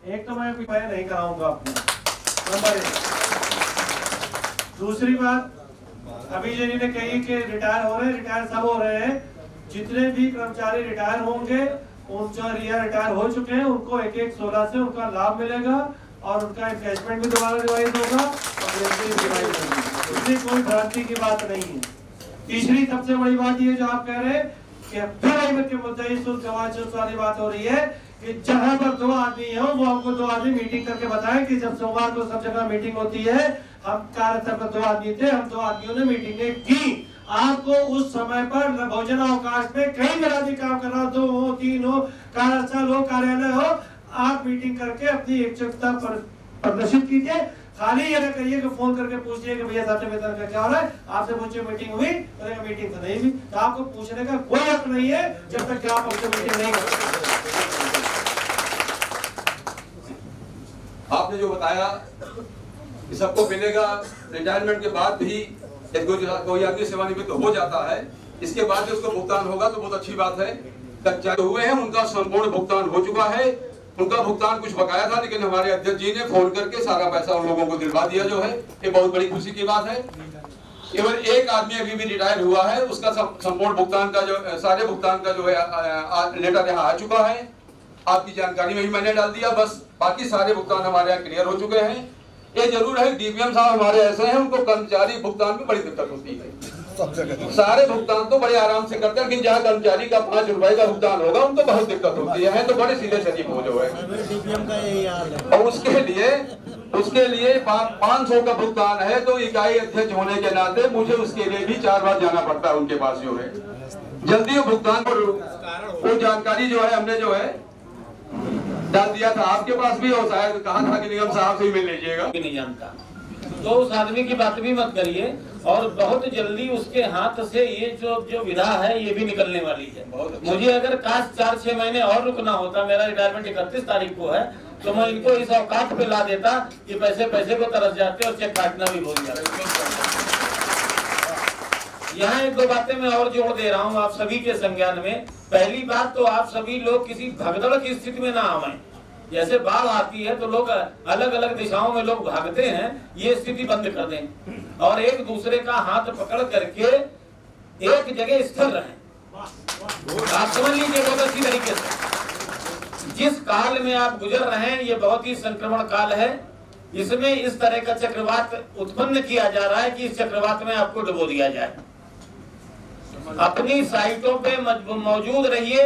एक तो मैं नहीं कराऊंगा आपको, नंबर 1। दूसरी बात, अभी जिन्होंने कही कि रिटायर हो रहे हैं, रिटायर सब हो रहे हैं। जितने भी कर्मचारी रिटायर होंगे, उन जो रिटायर हो चुके हैं, उनको 1/1/16 से उनका लाभ मिलेगा और उनका इन्वेस्टमेंट भी दोबारा रिवाइज होगा और इसमें कोई भ्रांति की बात नहीं है। तीसरी सबसे बड़ी बात ये जो आप कह रहे हैं कि फिर के मुद्दे शुल्क वाली बात हो रही है कि जहां पर 2 आदमी हो वो हमको 2 आदमी मीटिंग करके बताएं कि जब सोमवार को सब जगह मीटिंग होती है, हम कार्यस्थल पर 2 आदमी थे, हम 2 आदमियों ने मीटिंगें की। आपको उस समय पर भोजन अवकाश में कहीं भी आदमी काम कर रहा हो, 2 हो 3 हो, कार्यस्थल हो, कार्यालय हो, आप मीटिंग करके अपनी इच्छुकता प्रदर्शित कीजिए। खाली ये ना करिए कि फोन करके पूछिए कि भैया साहब वेतन का क्या हो रहा है, आपसे पूछिए मीटिंग हुई, तो मीटिंग तो नहीं हुई। तो आपको पूछने का कोई हक नहीं है जब तक आप आपसे मीटिंग नहीं करते। आपने जो बताया कि सबको मिलेगा, रिटायरमेंट के बाद भी कोई आदमी सेवानिवृत्त हो जाता है, इसके बाद उसको भुगतान होगा तो बहुत अच्छी बात है। कर्मचारी हुए हैं उनका संपूर्ण भुगतान हो चुका है। उनका भुगतान कुछ बकाया था, लेकिन हमारे अध्यक्ष जी ने फोन करके सारा पैसा उन लोगों को दिलवा दिया, जो है ये बहुत बड़ी खुशी की बात है। केवल एक आदमी अभी भी रिटायर हुआ है, उसका संपूर्ण भुगतान का जो सारे भुगतान का जो है लेटर यहाँ आ चुका है, आपकी जानकारी में भी मैंने डाल दिया। बस बाकी सारे भुगतान हमारे यहाँ क्लियर हो चुके हैं। ये जरूर है डीपीएम साहब हमारे ऐसे हैं, उनको कर्मचारी भुगतान में बड़ी दिक्कत होती है। सारे भुगतान तो बड़े आराम से करते हैं, लेकिन जहाँ कर्मचारी का 5 रुपए का भुगतान होगा उनको बहुत दिक्कत होती है। तो बड़े सीधे शरीफ हो जो है, और उसके लिए 500 का भुगतान है, तो इकाई अध्यक्ष होने के नाते मुझे उसके लिए भी 4 बार जाना पड़ता है उनके पास जो है। जल्दी वो भुगतान वो जानकारी जो है हमने जो है डाल दिया था आपके पास भी, और शायद कहा था कि निगम साहब से ही मिल लीजिएगा। नहीं जानता तो उस आदमी की बात भी मत करिए, और बहुत जल्दी उसके हाथ से ये जो विधा है ये भी निकलने वाली है। मुझे अगर काश 4-6 महीने और रुकना होता, मेरा रिटायरमेंट 31 तारीख को है, तो मैं इनको इस औकात पे ला देता कि पैसे को तरस जाते और चेक काटना भी भूल जाते। यहाँ 1-2 बातें मैं और जोड़ दे रहा हूँ आप सभी के संज्ञान में। पहली बात तो आप सभी लोग किसी भगदड़ की स्थिति में ना आवें। जैसे बाढ़ आती है तो लोग अलग अलग दिशाओं में लोग भागते हैं, ये स्थिति बंद कर दें और एक दूसरे का हाथ पकड़ करके एक जगह स्थिर रहें। आप समझ लीजिए बहुत अच्छी तरीके से, जिस काल में आप गुजर रहे हैं ये बहुत ही संक्रमण काल है। इसमें इस तरह का चक्रवात उत्पन्न किया जा रहा है कि इस चक्रवात में आपको डुबो दिया जाए। अपनी साइटों पे मौजूद रहिए,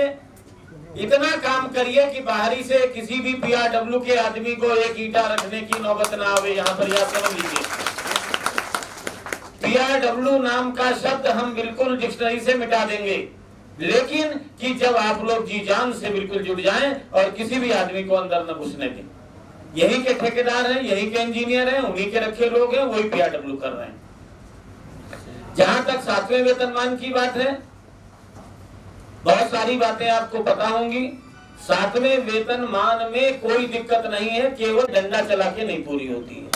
इतना काम करिए कि बाहरी से किसी भी पीआरडब्ल्यू के आदमी को एक ईंटा रखने की नौबत ना आवे। यहाँ पर याद समझ लीजिए, पीआरडब्ल्यू नाम का शब्द हम बिल्कुल डिक्शनरी से मिटा देंगे, लेकिन कि जब आप लोग जी जान से बिल्कुल जुड़ जाएं और किसी भी आदमी को अंदर न घुसने दें। यही के ठेकेदार हैं, यही के इंजीनियर हैं, उन्हीं के रखे लोग हैं, वही पीआरडब्ल्यू कर रहे हैं। जहां तक 7वें वेतनमान की बात है, बहुत सारी बातें आपको पता होंगी। 7वें वेतनमान में कोई दिक्कत नहीं है, केवल डंडा चला के नहीं पूरी होती है।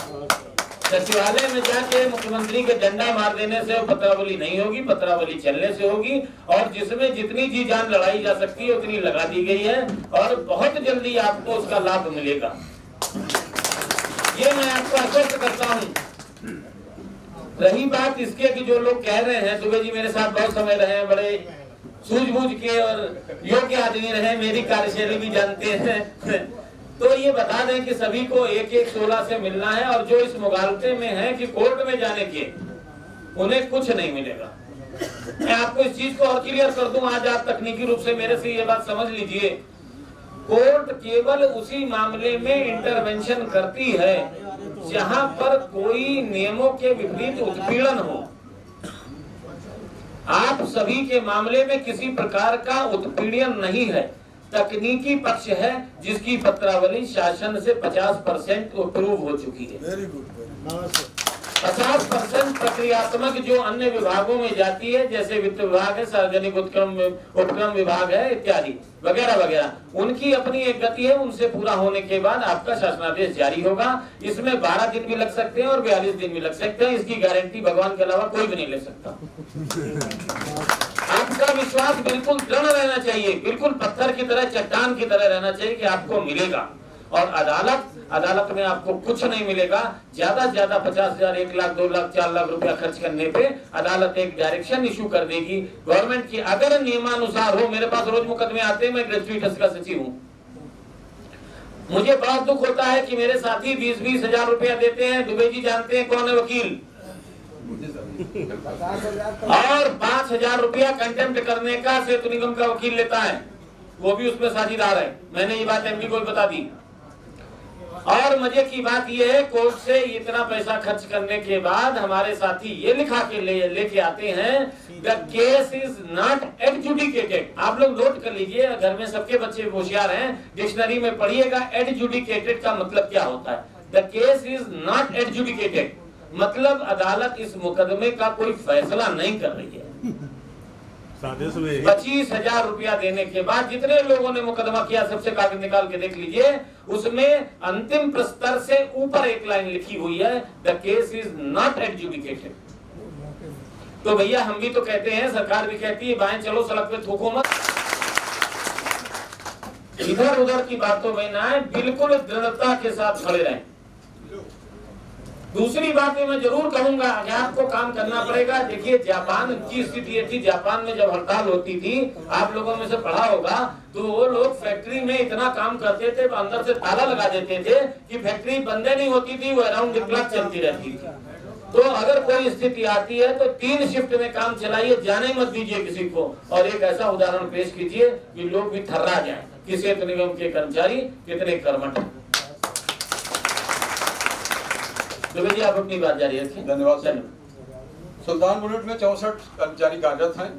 सचिवालय में जाके मुख्यमंत्री के डंडा मार देने से पत्रावली नहीं होगी, पत्रावली चलने से होगी, और जिसमें जितनी जी जान लड़ाई जा सकती है उतनी लगा दी गई है, और बहुत जल्दी आपको उसका लाभ मिलेगा। ये मैं आपको आश्वस्त करता हूँ। रही बात इसके कि जो लोग कह रहे हैं, दुबे जी मेरे साथ बहुत समय रहे हैं, बड़े सूझबूझ के और योग्य आदमी रहे, मेरी कार्यशैली भी जानते हैं तो ये बता दें कि सभी को 1/1/16 से मिलना है, और जो इस मुगालते में है कि कोर्ट में जाने के, उन्हें कुछ नहीं मिलेगा। मैं आपको इस चीज को और क्लियर कर दूं, आज आप तकनीकी रूप से मेरे से ये बात समझ लीजिए। कोर्ट केवल उसी मामले में इंटरवेंशन करती है जहां पर कोई नियमों के विपरीत उत्पीड़न हो। आप सभी के मामले में किसी प्रकार का उत्पीड़न नहीं है, तकनीकी पक्ष है जिसकी पत्रावली शासन से 50% अप्रूव हो चुकी है। 50% प्रक्रियात्मक जो अन्य विभागों में जाती है, जैसे वित्त विभाग है, सार्वजनिक उपक्रम विभाग है इत्यादि वगैरह वगैरह, उनकी अपनी एक गति है। उनसे पूरा होने के बाद आपका शासनादेश जारी होगा। इसमें 12 दिन भी लग सकते हैं और 42 दिन भी लग सकते हैं, इसकी गारंटी भगवान के अलावा कोई भी नहीं ले सकता। आपका विश्वास बिल्कुल दृढ़ रहना चाहिए, बिल्कुल पत्थर की तरह, चट्टान की तरह रहना चाहिए कि आपको मिलेगा। और अदालत में आपको कुछ नहीं मिलेगा। ज्यादा से ज्यादा 50,000, 1 लाख, 2 लाख, 4 लाख रुपया खर्च करने पे अदालत एक डायरेक्शन इशू कर देगी गवर्नमेंट की, अगर नियमानुसार हो। मेरे पास रोज मुकदमे आते हैं, मैं ग्रेजुएट का सचिव हूँ। मुझे बहुत दुख होता है कि मेरे साथी 20-20 हजार रुपया देते हैं। दुबे जी जानते हैं कौन है वकील, और 5,000 रुपया कंटेम्प्ट करने का सेतु निगम का वकील लेता है, वो भी उसमें साझेदार है। मैंने ये बात एमडी को भी बता दी। और मजे की बात यह है, कोर्ट से इतना पैसा खर्च करने के बाद हमारे साथी ये लिखा के लेके आते हैं, द केस इज नॉट एडजुडिकेटेड। आप लोग नोट कर लीजिए, घर में सबके बच्चे होशियार हैं, डिक्शनरी में पढ़िएगा एडजुडिकेटेड का मतलब क्या होता है। द केस इज नॉट एडजुडिकेटेड मतलब अदालत इस मुकदमे का कोई फैसला नहीं कर रही है। 25,000 रुपया देने के बाद जितने लोगों ने मुकदमा किया, सबसे कागज निकाल के देख लीजिए, उसमें अंतिम प्रस्तर से ऊपर एक लाइन लिखी हुई है, द केस इज नॉट एडजुडिकेटेड। तो भैया हम भी तो कहते हैं, सरकार भी कहती है, बाएं चलो सड़क पे थूको मत। इधर उधर की बातों में ना, बिल्कुल दृढ़ता के साथ खड़े रहें। दूसरी बात मैं जरूर कहूंगा कि आपको काम करना पड़ेगा। देखिए जापान की स्थिति ये थी, जापान में जब हड़ताल होती थी, आप लोगों में से पढ़ा होगा, तो वो लोग फैक्ट्री में इतना काम करते थे, अंदर से ताला लगा देते थे कि फैक्ट्री बंदे नहीं होती थी, वो अराउंड द क्लॉक चलती रहती थी। तो अगर कोई स्थिति आती है तो 3 शिफ्ट में काम चलाइए, जाने मत दीजिए किसी को। और एक ऐसा उदाहरण पेश कीजिए कि लोग भी थर्रा जाए कि सेतु निगम के कर्मचारी कितने कर्मठ हैं। दुबे जी आप अपनी बात जारी रखें। धन्यवाद सर। सुल्तान बुलेट में 64 कर्मचारी कार्यरत हैं,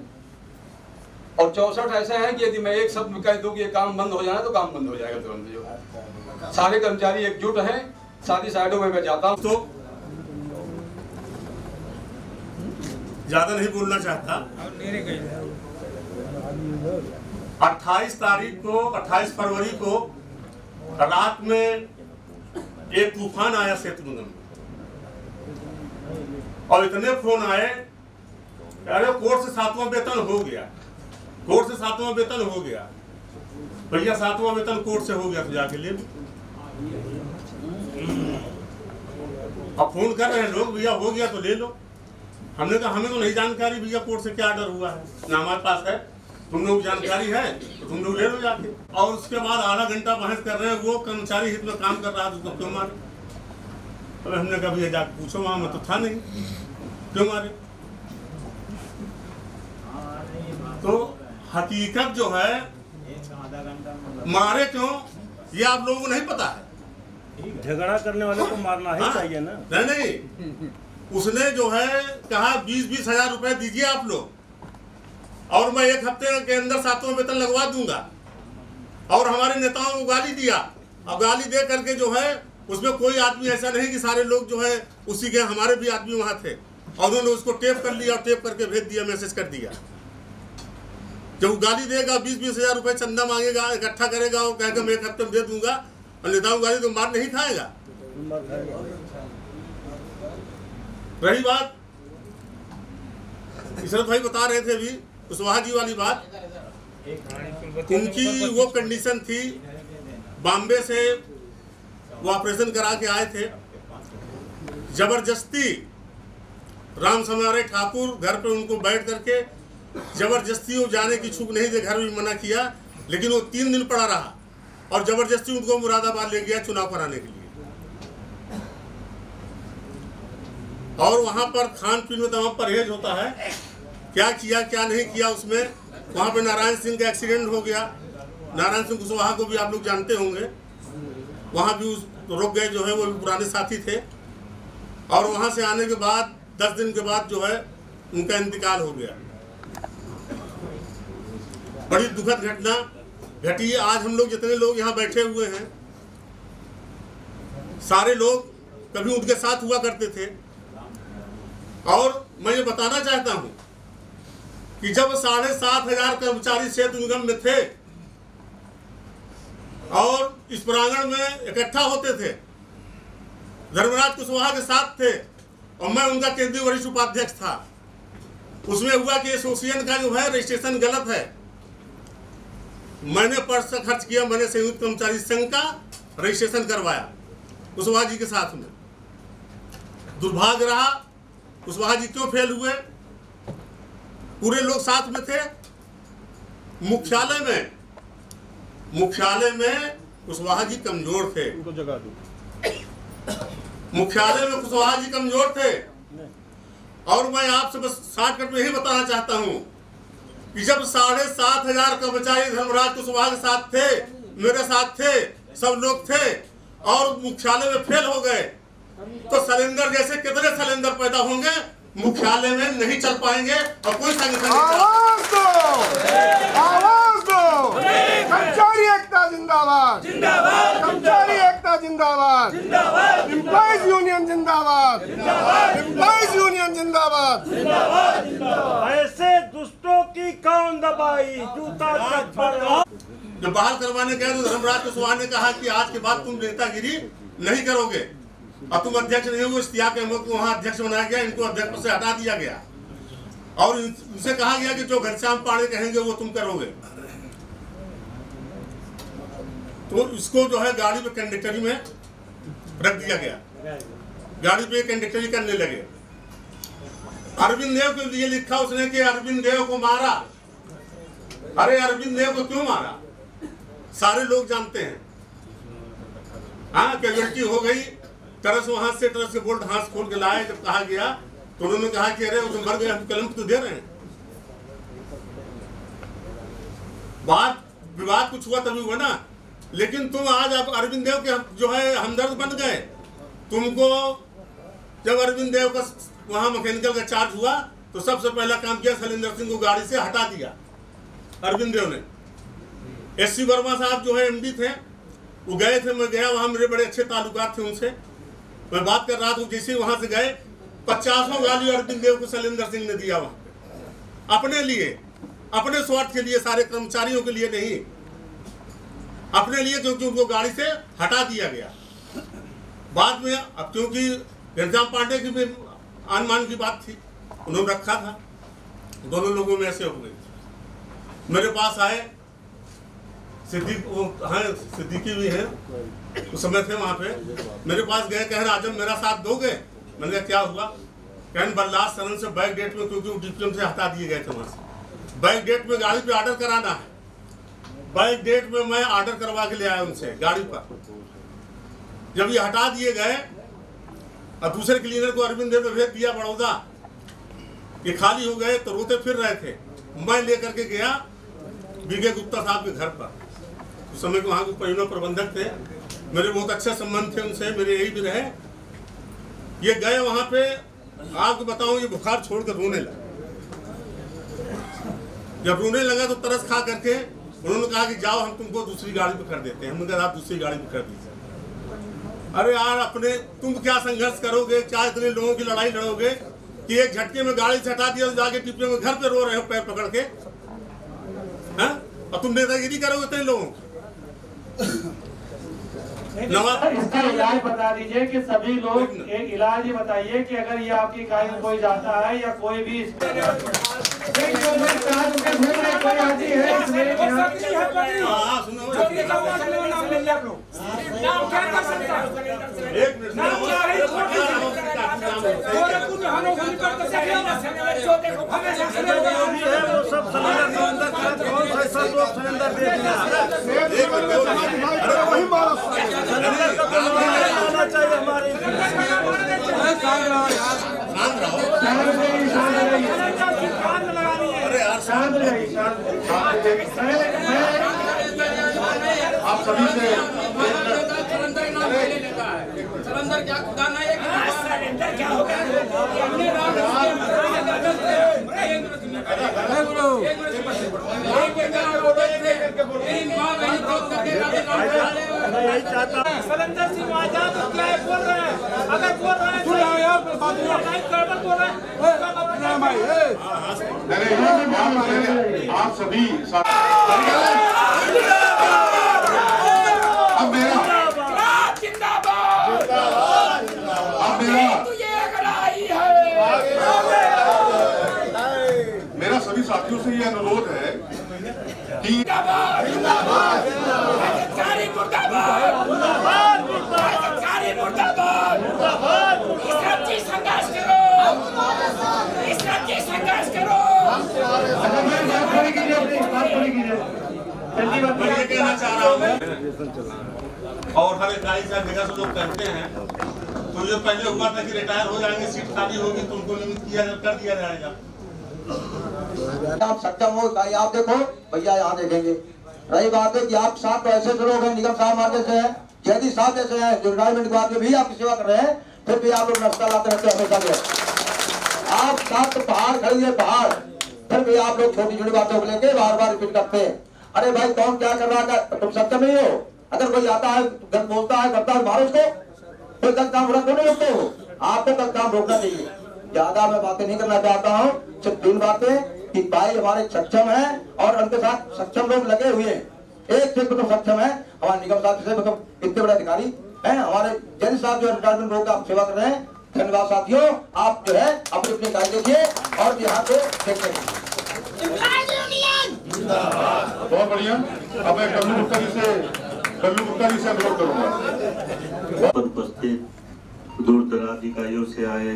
और 64 ऐसे हैं कि यदि मैं एक शब्द कह दूं कि ये काम बंद हो जाए तो काम बंद हो जाएगा तुरंत। जो सारे कर्मचारी एकजुट हैं, सारी साइडों में मैं जाता हूं। तो ज्यादा नहीं बोलना चाहता। 28 फरवरी को रात में एक तूफान आया सेतु निगम में, और इतने फोन आए, अरे कोर्ट से 7वां वेतन हो गया, कोर्ट से 7वां वेतन हो गया। भैया 7वां वेतन कोर्ट से हो गया तो जाके ले लो। अब फोन कर रहे हैं लोग, भैया हो गया तो ले लो। हमने कहा हमें तो नहीं जानकारी भैया कोर्ट से क्या ऑर्डर हुआ है, ना हमारे पास है, तुम लोग जानकारी है तो तुम लोग ले लो जाके। और उसके बाद आधा घंटा बहस कर रहे हैं, वो कर्मचारी हित में काम कर रहा था, उसको क्यों मारे? अबे हमने कहा भैया जाके पूछो, वहां में तो था नहीं, क्यों मारे? तो हकीकत जो है, मारे क्यों ये आप लोगों को नहीं पता है। झगड़ा करने वाले को मारना ही चाहिए ना। नहीं, उसने जो है कहा 20-20 हजार रुपए दीजिए आप लोग, और मैं 1 हफ्ते के अंदर 7वां वेतन लगवा दूंगा। और हमारे नेताओं को गाली दिया, और गाली दे करके जो है उसमें कोई आदमी ऐसा नहीं कि सारे लोग जो है उसी के, हमारे भी आदमी वहां थे, और उन्होंने उसको टेप कर लिया और टेप करके भेज दिया, मैसेज कर दिया। जब गाली देगा 20-20 हजार रुपए चंदा मांगेगा, इकट्ठा करेगा और कहेगा मैं 1 हफ्ते में दे दूंगा, और नेताओं को गाली तो मार नहीं खाएगा। रही बात इशरत भाई बता रहे थे भी कुशवाहा जी वाली बात, उनकी वो कंडीशन थी, बॉम्बे से वो ऑपरेशन करा के आए थे, जबरदस्ती राम समारे ठाकुर घर पे उनको बैठ करके जबरदस्ती वो जाने की छूट नहीं दे, घर में मना किया, लेकिन वो 3 दिन पड़ा रहा, और जबरदस्ती उनको मुरादाबाद ले गया चुनाव कराने के लिए। और वहां पर खान पीन में तमाम परहेज होता है, क्या किया क्या नहीं किया उसमें। वहां पे नारायण सिंह का एक्सीडेंट हो गया, नारायण सिंह कुशवाहा को भी आप लोग जानते होंगे, वहां भी रुक गए, जो है वो भी पुराने साथी थे। और वहां से आने के बाद 10 दिन के बाद जो है उनका इंतकाल हो गया। बड़ी दुखद घटना घटी है। आज हम लोग जितने लोग यहाँ बैठे हुए हैं, सारे लोग कभी उनके साथ हुआ करते थे। और मैं ये बताना चाहता हूं कि जब 7,500 कर्मचारी सेतु निगम में थे और इस प्रांगण में इकट्ठा होते थे, धर्मराज कुशवाहा के साथ थे, और मैं उनका केंद्रीय वरिष्ठ उपाध्यक्ष था। उसमें हुआ कि एसोसिएशन का जो है रजिस्ट्रेशन गलत है। मैंने पर्स खर्च किया, मैंने संयुक्त कर्मचारी संघ का रजिस्ट्रेशन करवाया कुशवाहा जी के साथ में। दुर्भाग्य रहा, कुशवाहा जी क्यों फेल हुए? पूरे लोग साथ में थे। मुख्यालय में कुशवाहा जी कमजोर थे। उनको जगह दो। मुख्यालय में कुशवाहा जी कमजोर थे। और मैं आपसे बस शॉर्टकट में यही बताना चाहता हूं कि जब 7,500 कर्मचारी धर्मराज कुशवाहा के साथ थे, मेरे साथ थे, सब लोग थे और मुख्यालय में फेल हो गए, तो सिलेंडर जैसे कितने सिलेंडर पैदा होंगे मुख्यालय में नहीं चल पाएंगे और कोई संगठन आवाज दो, आवाज दो। कर्मचारी एकता जिंदाबाद, जिंदाबाद। कर्मचारी एकता जिंदाबाद, जिंदाबाद। एम्प्लॉइज यूनियन जिंदाबाद, जिंदाबाद। एम्प्लॉइज यूनियन जिंदाबाद, जिंदाबाद, जिंदाबाद। ऐसे दुष्टों की कौन दबाई, जूता चप्पल। जब बहाल करवाने गए तो धर्मराज कुशवाहा ने कहा कि आज के बाद तुम नेतागिरी नहीं करोगे और तुम अध्यक्ष नहीं हो। इस्तीफा के को वहां अध्यक्ष बनाया गया, इनको अध्यक्ष से हटा दिया गया और उनसे कहा गया कि जो घनश्याम पांडे कहेंगे वो तुम करोगे। तो इसको जो है गाड़ी पे कंडक्टरी में रख दिया गया, गाड़ी पे कंडक्टरी करने लगे। अरविंद देव के लिए लिखा उसने कि अरविंद देव को मारा। अरे अरविंद देव को क्यों मारा सारे लोग जानते हैं। हाँ, कैजुअलिटी हो गई, तरस वहां से तरस के बोल्ट हाथ खोल के लाए। जब कहा गया तो उन्होंने कहा कि अरे वो मर गए, हम कलम तो दे रहे हैं। बात विवाद कुछ हुआ तभी हुआ ना, लेकिन तुम आज आप अरविंद देव के जो है हमदर्द बन गए। तुमको जब अरविंद देव का वहां मैकेनिकल का चार्ज हुआ तो सबसे पहला काम किया, शैलेंद्र सिंह को गाड़ी से हटा दिया अरविंद देव ने। एससी वर्मा साहब जो है एमडी थे, वो गए थे, मैं गया वहां, मेरे बड़े अच्छे ताल्लुकात थे उनसे, मैं बात कर रहा था। जैसे वहां से गए 50 गाली अरविंद देव को शैलेंद्र सिंह ने दिया वहां पे, अपने लिए, अपने स्वार्थ के लिए, सारे कर्मचारियों के लिए नहीं, अपने लिए, क्योंकि उनको गाड़ी से हटा दिया गया। बाद में अब क्योंकि घनश्याम पांडे की भी आनमान की बात थी, उन्होंने रखा था, दोनों लोगों में ऐसे हो गई। मेरे पास आए सिद्दीक, वो हाँ सिद्दीकी भी है, उस समय थे वहां पे, मेरे पास गए, कह रहे आजम मेरा साथ दोगे? मैंने कहा क्या हुआ? कहने बल्लास सरन से बैक डेट में, क्योंकि डीपीएम से हटा दिए गए थे वहां से, बैक डेट में गाड़ी पे ऑर्डर कराना है। बैक डेट में मैं ऑर्डर करवा के ले आया उनसे गाड़ी पर। जब ये हटा दिए गए और दूसरे क्लीनर को अरविंद देव ने भेज दिया बड़ौदा, ये खाली हो गए, तो रोते फिर रहे थे। मैं लेकर के गया बीके गुप्ता साहब के घर पर, उस समय वहाँ के परिवहन प्रबंधक थे, मेरे बहुत अच्छे संबंध थे उनसे, मेरे यही भी रहे। ये गए वहाँ पे, आपको बताऊं, ये बुखार छोड़कर रोने लगा। जब रोने लगा तो तरस खा करके उन्होंने कहा कि जाओ हम तुमको दूसरी गाड़ी पे कर देते हैं। हमने कहा आप दूसरी गाड़ी पे कर दीजिए। अरे यार, अपने तुम क्या संघर्ष करोगे, क्या इतने लोगों की लड़ाई लड़ोगे कि एक झटके में गाड़ी से हटा दिया, जाके टिप्पे में घर पे रो रहे हो पैर पकड़ के, हैं? और तुम नेतागिरी करोगे इतने लोगों की। इसका इलाज बता दीजिए कि सभी लोग एक इलाज ही बताइए कि अगर ये आपकी इकाई में कोई जाता है या कोई भी कोई आदि है आप सभी से सिलेंडर क्या खुदाना है, सिलेंडर क्या होगा? सिलेंडर सिंह आजाद तो क्या बोल रहे हैं? अगर बोल रहे हैं आप सभी मेरा सभी साथियों से ये अनुरोध है कि और हर इकाई से जगह से लोग कहते हैं, तो ये पहले हुआ था कि रिटायर हो जाएंगे, सीट खाली होगी तो उनको नियमित कर दिया जाएगा। आप सक्षम हो, आप देखो भैया यहाँ देखेंगे। रही बात है कि आप 7 ऐसे लोग हैं, निगम साहब मार्के से हैं, यदि 7 ऐसे हैं जो रिटायरमेंट के बाद में भी आपकी सेवा कर रहे हैं, फिर भी आप लोग नाश्ता लाते रहते हैं हमेशा के। आप 7 पहाड़ खड़े पहाड़, फिर भी आप लोग छोटी छोटी बातों को लेके बार बार रिपीट करते हैं। अरे भाई कौन क्या कर रहा है, तुम सक्षम नहीं हो। अगर कोई आता है गलत बोलता है करता है मारो उसको, कोई गलत काम रोक नहीं रोकते हो। आपको गलत काम रोकना चाहिए। ज्यादा मैं बातें नहीं करना चाहता हूँ, सिर्फ 3 बातें कि भाई हमारे सक्षम है और उनके साथ सक्षम लोग लगे हुए हैं। एक से तो सक्षम है हमारे निगम साहब से, मतलब इतने बड़े अधिकारी हैं हमारे जैन साहब जो रिटायरमेंट लोग आप सेवा कर रहे हैं। धन्यवाद साथियों, आप जो है अपनी अपनी कार्य देखिए और यहाँ पे देखते हैं। बहुत बढ़िया। अब मैं कल्लू गुप्ता जी से अनुरोध करूंगा। उपस्थित दूर दराज इकाइयों से आए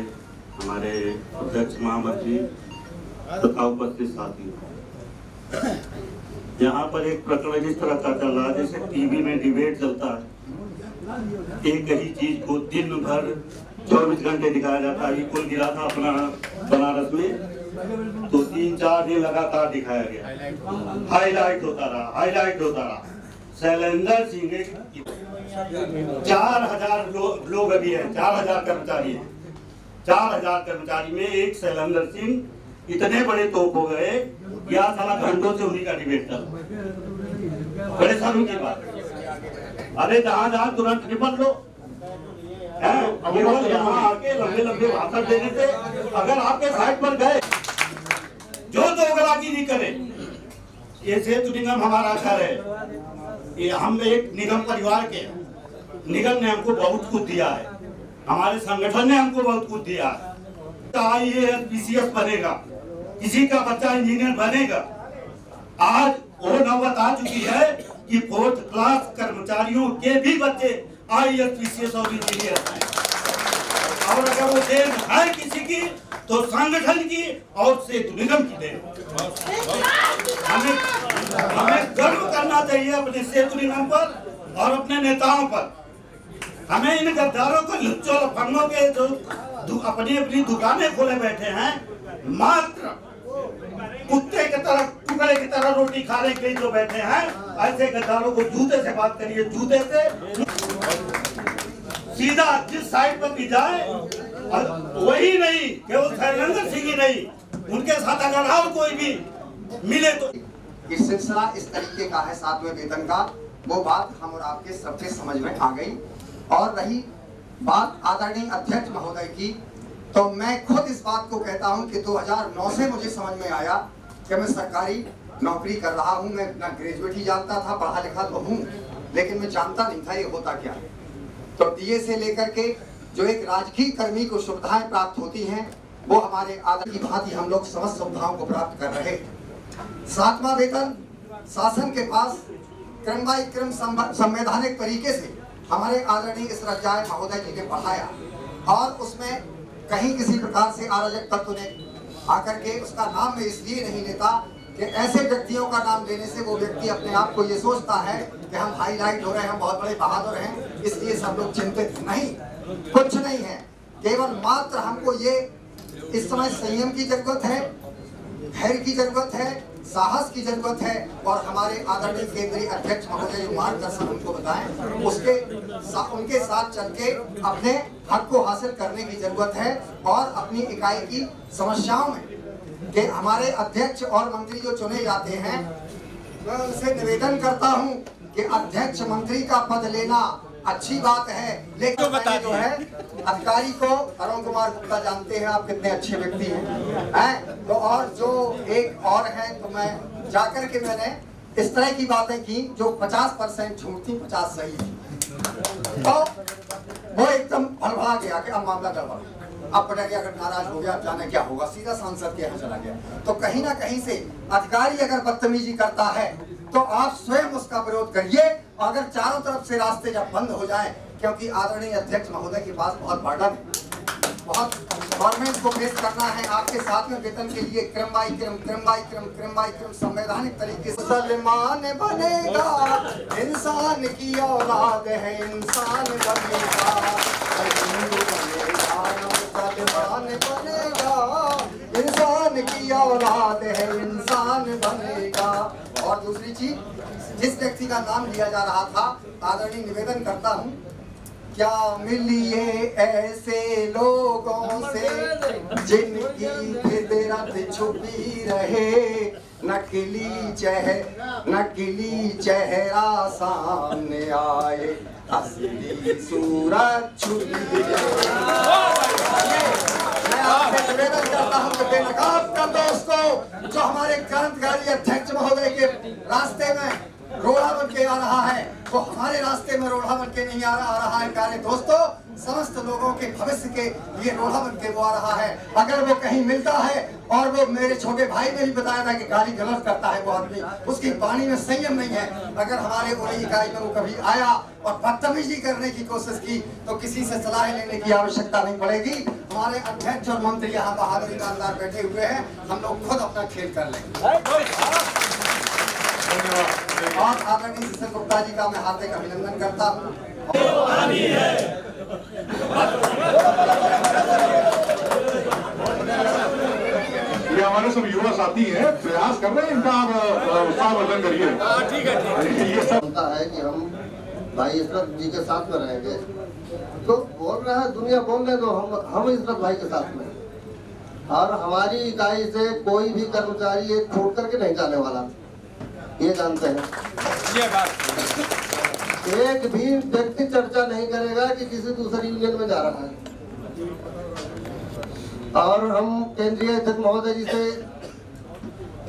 हमारे अध्यक्ष महामंत्री तथा उपस्थित साथियों, यहाँ पर एक प्रकरण इस तरह का चल रहा है जैसे टीवी में डिबेट चलता है। एक ही चीज को दिन भर 24 घंटे दिखाया जाता है। कुल गिरा था अपना बनारस में तो 3-4 दिन लगातार दिखाया गया, हाईलाइट होता रहा। शैलेंद्र सिंह 4000 लोग अभी है, 4000 कर्मचारी है। 4000 कर्मचारी में एक शैलेंद्र सिंह इतने बड़े तोप हो गए, या साला घंटों से उन्हीं का डिबेट था। बड़े सालों की बात। अरे जहाँ तुरंत निपट लो। केवल यहाँ आके लंबे भाषण देने से अगर आपके साइड पर गए जो दोगलागिरी करे। ये सेतु निगम हमारा घर है, ये हम एक निगम परिवार के, निगम ने हमको बहुत कुछ दिया है, हमारे संगठन ने हमको बहुत कुछ दिया है। IAS PCS बनेगा, किसी का बच्चा इंजीनियर बनेगा। आज वो नौबत आ चुकी है कि 4th क्लास कर्मचारियों के भी बच्चे IAS PCS और इंजीनियर हैं। और अगर वो देन है किसी की तो संगठन की और सेतु निगम की देन। हमें गर्व करना चाहिए अपने सेतु निगम पर और अपने नेताओं पर। हमें इन गद्दारों को लुच्चों लफंगों के जो अपनी दुकानें खोले बैठे हैं, मात्र कुत्ते की तरह टुकड़े की तरह रोटी खाने के लिए जो बैठे हैं, ऐसे गद्दारों को जूते से बात करिए, जूते से सीधा जिस साइड पर भी जाए। वही नहीं केवल शैलेंद्र सिंह ही नहीं, उनके साथ अगर और कोई भी मिले तो ये सिलसिला इस तरीके का है 7वें वेतन का, वो बात हम और आपके सबके समझ में आ गई। और रही बात आदरणीय अध्यक्ष महोदय की, तो मैं खुद इस बात को कहता हूं कि 2009 से मुझे समझ में आया कि मैं सरकारी नौकरी कर रहा हूं। मैं ना ग्रेजुएट ही जानता था, पढ़ा लिखा तो हूं, लेकिन मैं जानता नहीं था ये होता क्या है। तो DA से लेकर के जो एक राजकीय कर्मी को सुविधाएं प्राप्त होती हैं, वो हमारे आदर की भांति हम लोग समस्त सुविधाओं को प्राप्त कर रहे। 7वां वेतन शासन के पास क्रम बाई क्रम संवैधानिक तरीके से हमारे आदरणीय इस राजाय महोदय जी ने बढ़ाया, और उसमें कहीं किसी प्रकार से अराजक तत्व ने आकर के उसका नाम मैं इसलिए नहीं लेता कि ऐसे व्यक्तियों का नाम लेने से वो व्यक्ति अपने आप को ये सोचता है कि हम हाईलाइट हो रहे हैं, हम बहुत बड़े बहादुर हैं, इसलिए सब लोग चिंतित। नहीं, कुछ नहीं है। केवल मात्र हमको ये इस समय संयम की जरूरत है, धैर्य की जरूरत है, साहस की जरूरत है, और हमारे आदरणीय केंद्रीय अध्यक्ष महोदय जो मार्गदर्शन उनको बताएं, उनके साथ चल के अपने हक को हासिल करने की जरूरत है। और अपनी इकाई की समस्याओं में कि हमारे अध्यक्ष और मंत्री जो चुने जाते हैं, मैं उनसे निवेदन करता हूं कि अध्यक्ष मंत्री का पद लेना अच्छी बात है, लेकिन जो है अधिकारी को अरुण कुमार गुप्ता जानते हैं आप कितने अच्छे व्यक्ति हैं, तो और जो एक और है, तो मैं जाकर के मैंने इस तरह की बातें की जो 50% झूठ थी, 50 सही थी। तो वो एकदम भड़बड़ा गया कि अब मामला गड़बड़, अब पटरिया अगर नाराज हो गया, अब जाने क्या होगा, सीधा सांसद के यहाँ चला गया। तो कहीं ना कहीं से अधिकारी अगर बदतमीजी करता है तो आप स्वयं उसका विरोध करिए। अगर चारों तरफ से रास्ते जब बंद हो जाएं, क्योंकि आदरणीय अध्यक्ष महोदय के पास बहुत बर्डन है, बहुत गवर्नमेंट को फेस करना है। आपके साथ में वेतन के लिए क्रम बाई क्रम संवैधानिक तरीके से मुसलमान बनेगा, इंसान की औलाद है, इंसान बनेगा, हिंदू बनेगा, मुसलमान बनेगा, इंसान की औलाद है, इंसान बनेगा। और दूसरी चीज, जिस व्यक्ति का नाम लिया जा रहा था, आदरणीय निवेदन करता हूँ, क्या मिलिए ऐसे लोगों से जिनकी फितरत छुपी रहे, नकली चेहरा सामने आए, असली सूरत छुपी रहे। मैं आपसे निवेदन करता हूँ कि बेनकाब कर दो उसको जो हमारे क्रांतिकारी अध्यक्ष महोदय के रास्ते में रोड़ा बन के आ रहा है, वो हमारे रास्ते में रोड़ा बन के नहीं आ रहा है। प्यारे दोस्तों, समस्त लोगों के भविष्य के लिए रोड़ा बन के वो आ रहा है। अगर वो कहीं मिलता है, और वो मेरे छोटे भाई ने भी बताया था कि गाली गलौज करता है वो आदमी, उसकी वाणी में संयम नहीं है। अगर हमारे ओरई इकाई में वो कभी आया और बदतमीजी करने की कोशिश की तो किसी से सलाह लेने की आवश्यकता नहीं पड़ेगी। हमारे अध्यक्ष और मंत्री यहाँ बहादुर ईमानदार बैठे हुए हैं, हम लोग खुद अपना खेल कर लेंगे। और आदरणीय शिशिर गुप्ता जी का मैं हार्दिक अभिनंदन करता हूँ। ये हमारे सब युवा साथी हैं, प्रयास कर रहे हैं, इनका उत्साहवर्धन करिए। ठीक है। ये सब होता है कि हम भाई इशरत जी के साथ में रहेंगे, तो बोल रहा है दुनिया बोल रहे, तो हम इशरत भाई के साथ में, और हमारी इकाई से कोई भी कर्मचारी एक छोड़ करके नहीं जाने वाला, ये जानते हैं। ये बात एक भी व्यक्ति चर्चा नहीं करेगा कि किसी दूसरी यूनियन में जा रहा है। और हम केंद्रीय अध्यक्ष महोदय जी से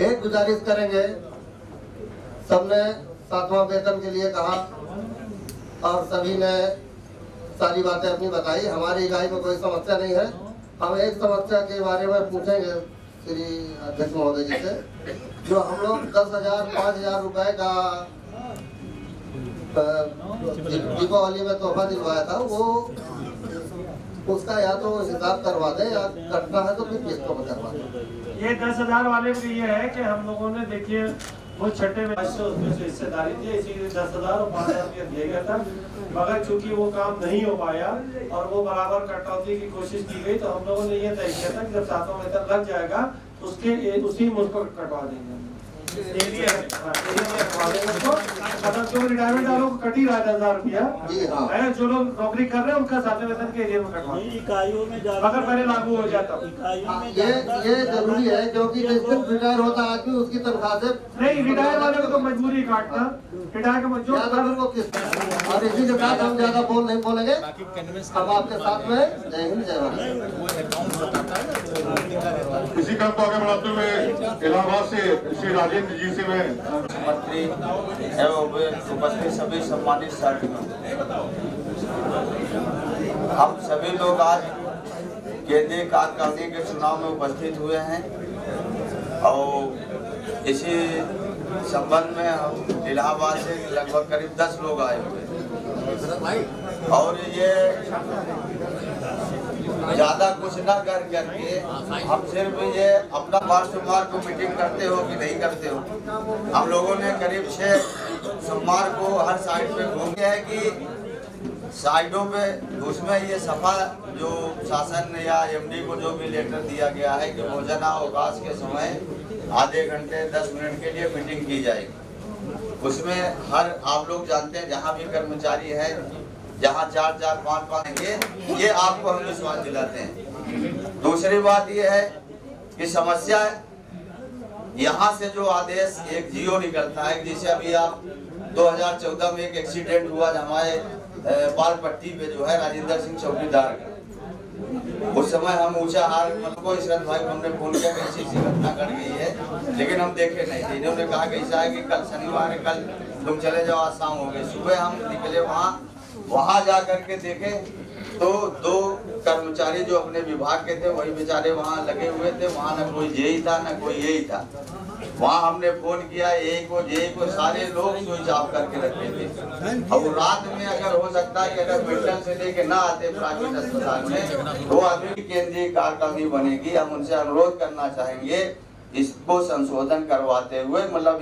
एक गुजारिश करेंगे, सबने 7वां वेतन के लिए कहा और सभी ने सारी बातें अपनी बताई। हमारी इकाई में कोई समस्या नहीं है। हम एक समस्या के बारे में पूछेंगे श्री अध्यक्ष महोदय जी से, जो हम लोग 10,000 5,000 रुपए का दीपावली में तोहफा दिलवाया था, वो उसका या तो हिसाब करवा दे, या कटना है तो फिर किस्तों में करवा दे। ये 10,000 वाले में ये है कि हम लोगों ने देखिए वो छठे में उसमें से हिस्सेदारी थी, इसीलिए 10,000 और 5,000 दिया गया था। मगर चूंकि वो काम नहीं हो पाया और वो बराबर कटौती की कोशिश की गई, तो हम लोगों ने ये तय किया था कि जब 7वां वेतन लग जाएगा उसी में उसको कटवा देंगे। रिटायरमेंट वालों को कट ही रहा है 10,000 रुपया, जो लोग नौकरी कर रहे हैं उनका 7वें वेतन के एरिया में कटवा इकाइयों में अगर पहले लागू हो जाता। ये जरूरी है, क्योंकि जिस दिन रिटायर होता है आदमी उसकी तनख्वाह से नहीं, रिटायर वाले को तो मजबूरी काटना, रिटायर का और इसी के साथ हम ज्यादा बोल नहीं बोलेंगे। हम आपके साथ में जय हिंद जय भारत। इसी क्रम को आगे बढ़ाते हुए इलाहाबाद से श्री राजेंद्र जी से मैं मंत्री एवं उपस्थित सभी सम्मानित साथियों, हम सभी लोग आज केंद्रीय कार्यकारिणी के चुनाव में उपस्थित हुए हैं और इसी संबंध में हम इलाहाबाद से लगभग करीब 10 लोग आए हुए हैं और ये ज्यादा कुछ ना करके हम सिर्फ ये अपना सोमवार को मीटिंग करते हो कि नहीं करते हो। हम लोगों ने करीब 6 सोमवार को हर साइड पे घूम गया है कि साइडों पे उसमें ये सफा जो शासन या एमडी को जो भी लेटर दिया गया है कि भोजन अवकाश के समय आधे घंटे 10 मिनट के लिए मीटिंग की जाएगी। उसमें हर आप लोग जानते हैं जहाँ भी कर्मचारी है, जहाँ 4-4 5-5 ये आपको हम विश्वास दिलाते हैं। दूसरी बात ये है कि समस्या यहाँ से जो आदेश एक जियो निकलता है, जैसे अभी आप 2014 में एक एक्सीडेंट हुआ हमारे बाल पट्टी पे जो है राजेंद्र सिंह चौकीदार का, उस समय हम ऊंचा हार को इशरत भाई को हमने फोन किया कैसी सी घटना घट गई है, लेकिन हम देखे नहीं थे। इन्होंने कहा कि ऐसा है कि कल शनिवार है, कल तुम चले जाओ, आज शाम हो गई। सुबह हम निकले वहाँ जा करके देखे तो 2 कर्मचारी जो अपने विभाग के थे वही बेचारे वहाँ लगे हुए थे। वहाँ न कोई जेई था न कोई यही था। वहाँ हमने फोन किया, एक को सारे लोग स्विच ऑफ करके रखे थे। अब रात में अगर हो सकता है कि अगर मेडिकल से लेके ना आते प्राइवेट अस्पताल में, वो आदमी केंद्रीय कार्यकारिणी बनेगी। हम उनसे अनुरोध करना चाहेंगे इसको संशोधन करवाते हुए मतलब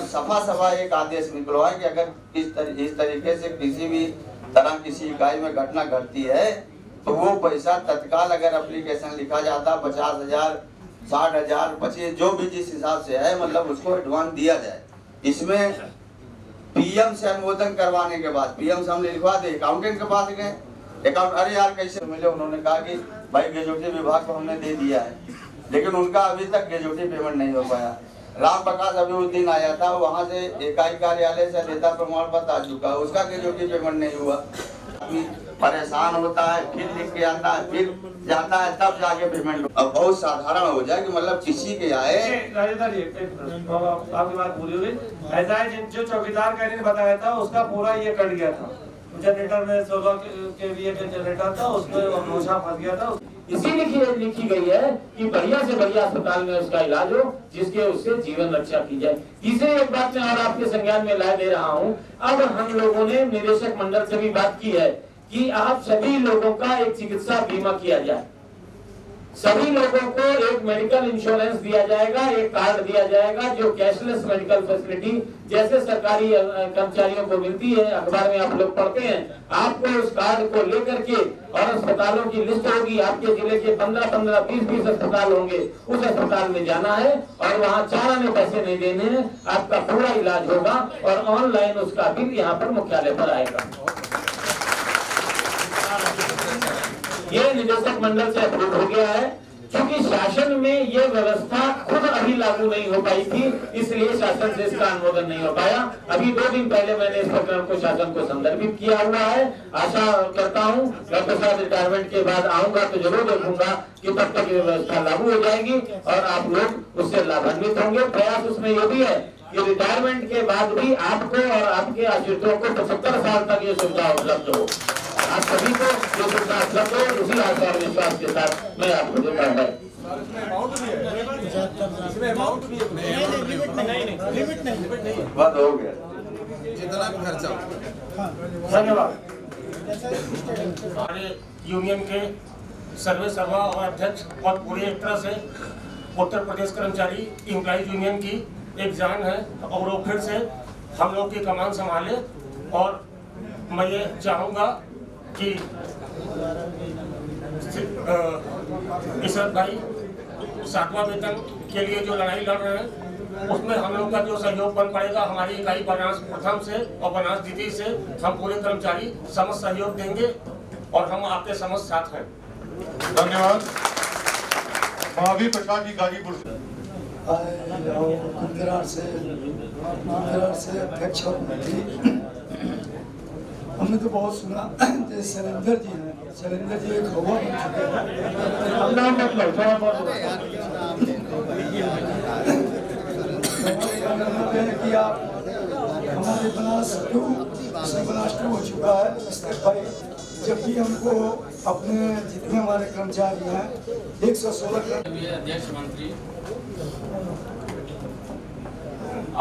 सफा एक आदेश निकलवाए कि अगर इस तरीके से किसी भी तरह किसी इकाई में घटना घटती है तो वो पैसा तत्काल अगर एप्लीकेशन लिखा जाता 50,000, 60,000, 25 जो भी जिस हिसाब से है मतलब उसको एडवांस दिया जाए। इसमें पीएम से अनुमोदन करवाने के बाद पीएम से हमने लिखवा दे, अकाउंटेंट के पास गए, अकाउंट अरे यार कैसे मिले, उन्होंने कहा कि भाई ग्रेजुएटी विभाग को हमने दे दिया है, लेकिन उनका अभी तक ग्रेजुएटी पेमेंट नहीं हो पाया। राम प्रकाश अभी उस दिन आया था, वहाँ से इकाई कार्यालय से नेता प्रमाण पत्र आ चुका है, उसका ग्रेजुएटी पेमेंट नहीं हुआ। आदमी परेशान होता है, फिर लिख के आता है, फिर जाता है, तब जाके पेमेंट। अब बहुत साधारण हो जाए कि मतलब किसी के आए। राजेंद्र जी आपकी बात पूरी हुई। ऐसा है जो चौकीदार कहने ने बताया था उसका पूरा ये कट गया था, जनरेटर में 16 kVA का जनरेटर था, उसमें लोचा फंस गया था। इसीलिए लिखी गई है कि बढ़िया से बढ़िया अस्पताल में उसका इलाज हो जिसके उससे जीवन रक्षा की जाए। तीसरी एक बात मैं और आपके संज्ञान में ला दे रहा हूँ। अब हम लोगों ने निदेशक मंडल से भी बात की है कि आप सभी लोगों का एक चिकित्सा बीमा किया जाए, सभी लोगों को एक मेडिकल इंश्योरेंस दिया जाएगा, एक कार्ड दिया जाएगा जो कैशलेस मेडिकल फैसिलिटी जैसे सरकारी कर्मचारियों को मिलती है, अखबार में आप लोग पढ़ते हैं। आपको उस कार्ड को लेकर के और अस्पतालों की लिस्ट होगी, आपके जिले के 15-15, 20-20 अस्पताल होंगे, उस अस्पताल में जाना है और वहाँ 4 आने पैसे नहीं देने हैं, आपका पूरा इलाज होगा और ऑनलाइन उसका बिल यहाँ पर मुख्यालय पर आएगा। ये निदेशक मंडल से अप्रूव हो गया है। क्योंकि शासन में ये व्यवस्था खुद अभी लागू नहीं हो पाई थी, इसलिए शासन से इसका अनुमोदन नहीं हो पाया। अभी 2 दिन पहले मैंने इस प्रकरण को शासन को संदर्भित किया हुआ है। आशा करता हूँ डॉक्टर साहब रिटायरमेंट के बाद आऊंगा तो जरूर देखूंगा कि तब तक ये व्यवस्था लागू हो जाएगी और आप लोग उससे लाभान्वित होंगे। प्रयास उसमें ये भी है कि रिटायरमेंट के बाद भी आपको और आपके आश्रितों को 75 साल तक ये सुविधा उपलब्ध हो। आप सभी को ये सुविधा उपलब्ध हो, उसी आशा और विश्वास के साथ मैं आपको देता हूँ। बात हो गया, जितना भी खर्चा। धन्यवाद। हमारे यूनियन के सर्वे सभा और अध्यक्ष और पूरी एक तरह से उत्तर प्रदेश कर्मचारी एम्प्लॉइज यूनियन की एक जान है और वो फिर से हम लोग की कमान संभाले। और मैं ये चाहूँगा कि इशरत भाई 7वां वेतन के लिए जो लड़ाई लड़ रहे हैं उसमें हम लोग का जो सहयोग बन पड़ेगा, हमारी इकाई बनास प्रथम से और बनास द्वितीय से हम पूरे कर्मचारी समस्त सहयोग देंगे और हम आपके समस्त साथ हैं। धन्यवाद। महावीर प्रसाद जी गाजीपुर से अध्यक्ष और मंत्री। हमने तो बहुत सुना जैसे शैलेंद्र जी हैं, शैलेंद्र जी एक हवा बन चुके हैं कि आप हमारे बनास 2 हो चुका है। इसके भाई जब भी हमको अपने जितने हमारे कर्मचारी हैं 116 अध्यक्ष मंत्री,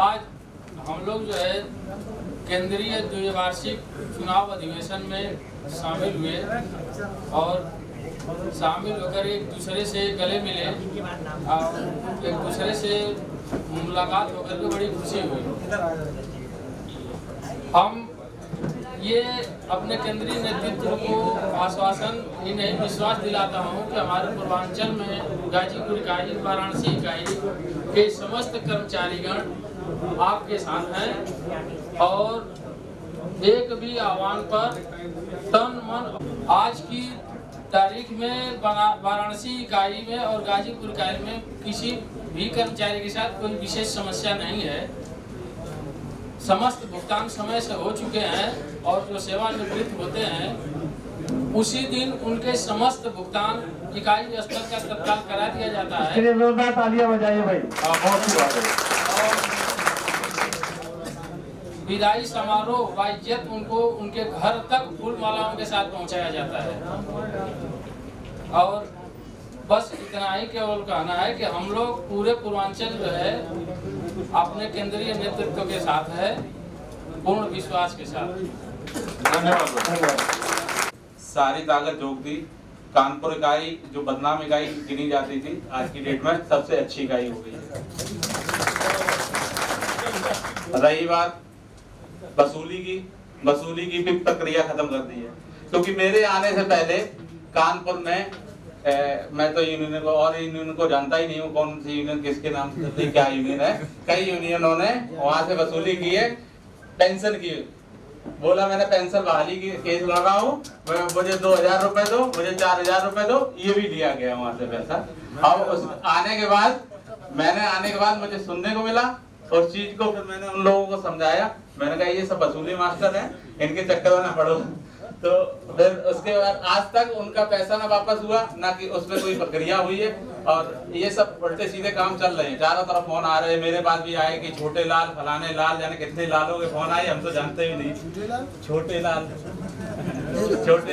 आज हम लोग जो है केंद्रीय द्विवार्षिक चुनाव अधिवेशन में शामिल हुए और शामिल होकर एक दूसरे से गले मिले और एक दूसरे से मुलाकात होकर के बड़ी खुशी हुई। हम ये अपने केंद्रीय नेतृत्व को आश्वासन ही नहीं विश्वास दिलाता हूँ कि हमारे पूर्वांचल में गाजीपुर इकाई, वाराणसी इकाई के समस्त कर्मचारीगण आपके साथ हैं और एक भी आह्वान पर तन मन। आज की तारीख में वाराणसी इकाई में और गाजीपुर इकाई में किसी भी कर्मचारी के साथ कोई विशेष समस्या नहीं है। समस्त भुगतान समय से हो चुके हैं और जो सेवानिवृत्त होते हैं उसी दिन उनके समस्त भुगतान इकाई स्तर का तत्काल करा दिया जाता है। तालियां बजाइए भाई। विदाई समारोह वाइज्जत उनको उनके घर तक फूल मालाओं के साथ पहुंचाया जाता है। और बस इतना ही केवल कहना है कि हम लोग पूरे पूर्वांचल जो है अपने केंद्रीय नेतृत्व के साथ है, पूर्ण विश्वास के साथ। धन्यवाद। सारी ताकत झोंक दी। कानपुर इकाई जो बदनाम इकाई गिनी जाती थी, आज की डेट में सबसे अच्छी इकाई हो गई है। रही बात वसूली की भी प्रक्रिया खत्म कर दी है, क्योंकि मेरे आने से पहले कानपुर में मैं तो यूनियन को और यूनियन को जानता ही नहीं हूँ, कौन सी यूनियन किसके नाम से क्या यूनियन है। कई यूनियनों ने वहां से वसूली की है, पेंशन की। बोला मैंने पेंशन बहाली की केस लड़ रहा हूँ, मुझे 2000 रुपए दो, मुझे 4000 रुपए दो, ये भी लिया गया वहां से पैसा। और उस आने के बाद मुझे सुनने को मिला उस चीज को। फिर मैंने उन लोगों को समझाया, मैंने कहा ये सब वसूली मास्टर हैं, इनके चक्कर में ना पड़ो। तो फिर उसके बाद आज तक उनका पैसा ना वापस हुआ, ना कि उसमें कोई प्रक्रिया हुई है। और ये सब उल्टे सीधे काम चल रहे हैं। चारों तरफ फोन आ रहे हैं, मेरे पास भी आए कि छोटे लाल फलाने लाल, जाने कितने लालों के फोन आए, हम तो जानते भी नहीं। छोटे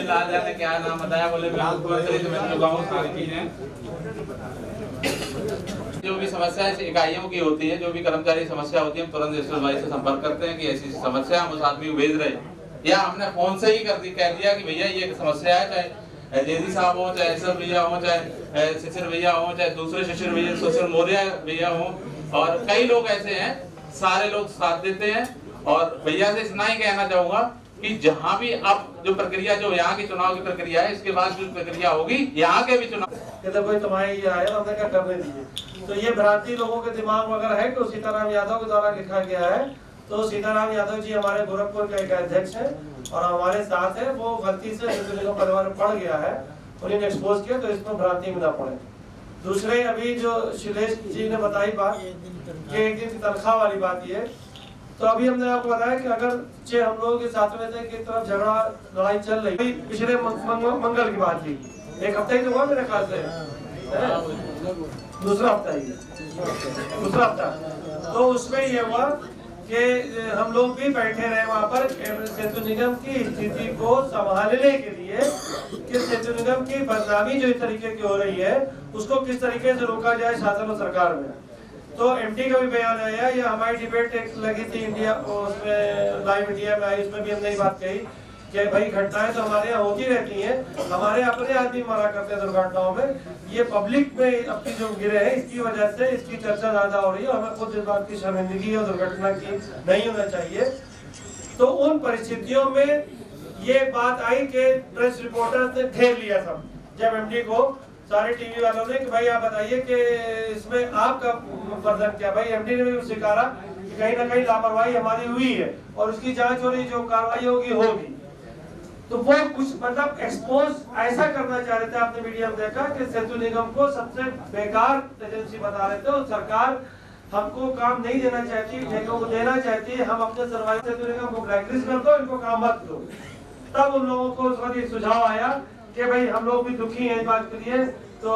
लाल जाने क्या नाम बताया, बोले मैं चुका हूँ सारी चीजें। जो भी समस्या इकाइयों की होती है, जो भी कर्मचारी समस्या होती है, हम तुरंत रजिस्टर भाई से संपर्क करते हैं कि ऐसी समस्या हम उस आदमी को भेज रहे हैं, या हमने फोन से ही कह दिया कि भैया ये समस्या है, चाहे जेदी साहब हो, चाहे एसएफ भैया हो, चाहे शिशिर भैया हो, चाहे दूसरे शिशिर मौर्य भैया हो, और कई लोग ऐसे हैं, सारे लोग साथ देते हैं। और भैया से इतना ही कहना चाहूंगा कि जहाँ भी अब जो प्रक्रिया, जो यहाँ की चुनाव की प्रक्रिया है, इसके बाद जो प्रक्रिया होगी यहाँ के भी चुनाव, कोई तुम्हारे ये आया, हमने क्या करने दीजिए। तो ये भ्रांति लोगों के दिमाग में अगर है कि सीताराम यादव के द्वारा लिखा गया है, तो सीताराम यादव जी हमारे गोरखपुर के एक अध्यक्ष हैं और हमारे साथ है, वो गलती से परिवार में पड़ गया है, उन्हें एक्सपोज किया, तो इसमें भ्रांति में ना पड़े। दूसरे अभी जो शिलेश जी ने बताई बात कि एक दिन तनख्वाह वाली बात ये, तो अभी हमने आपको बताया कि अगर हम लोगों के साथ में थे की तरफ झगड़ा लड़ाई चल रही, पिछले मंगल की बात थी, एक हफ्ता ही तो हुआ मेरे ख्याल से, दूसरा हफ्ता। तो उसमें ये हुआ कि हम लोग भी बैठे रहे वहाँ पर सेतु निगम की स्थिति को संभालने के लिए, कि सेतु निगम की बदनामी जो इस तरीके की हो रही है उसको किस तरीके से रोका जाए शासन और सरकार में। तो एमटी का भी बयान आया, ये हमारी डिबेट एक लगी थी इंडिया, उसमें लाइव इंडिया में आई, उसमें भी हमने ये बात कही कि भाई घटनाएं तो हमारे यहाँ होती रहती हैं, हमारे अपने आदमी मरा करते हैं दुर्घटनाओं में, ये पब्लिक में अपनी जो गिरे हैं इसकी वजह से इसकी चर्चा ज्यादा हो रही है। हमें खुद इस बात की शर्मिंदगी और दुर्घटना की नहीं होना चाहिए। तो उन परिस्थितियों में ये बात आई कि प्रेस रिपोर्टर ने घेर लिया सब, जब एमडी को सारे टीवी वालों ने कि भाई आप बताइए कि इसमें आपका वर्जन क्या। भाई एमडी ने भी स्वीकारा कि कहीं ना कहीं लापरवाही हमारी हुई है और उसकी जांच हो रही, जो कार्रवाई होगी। तो वो कुछ मतलब एक्सपोज ऐसा करना चाह रहे थे, आपने मीडिया में देखा कि सेतु निगम को सबसे बेकार एजेंसी बता रहे थे, और सरकार हमको काम नहीं देना चाहती, ठेकों को देना चाहती है। हम अपने सर्वाइव सेतु निगम को ब्लैकलिस्ट कर दो, इनको काम मत दो। तब उन लोगों को उस वक्त एक सुझाव आया कि भाई हम लोग भी दुखी हैं इस बात के लिए, तो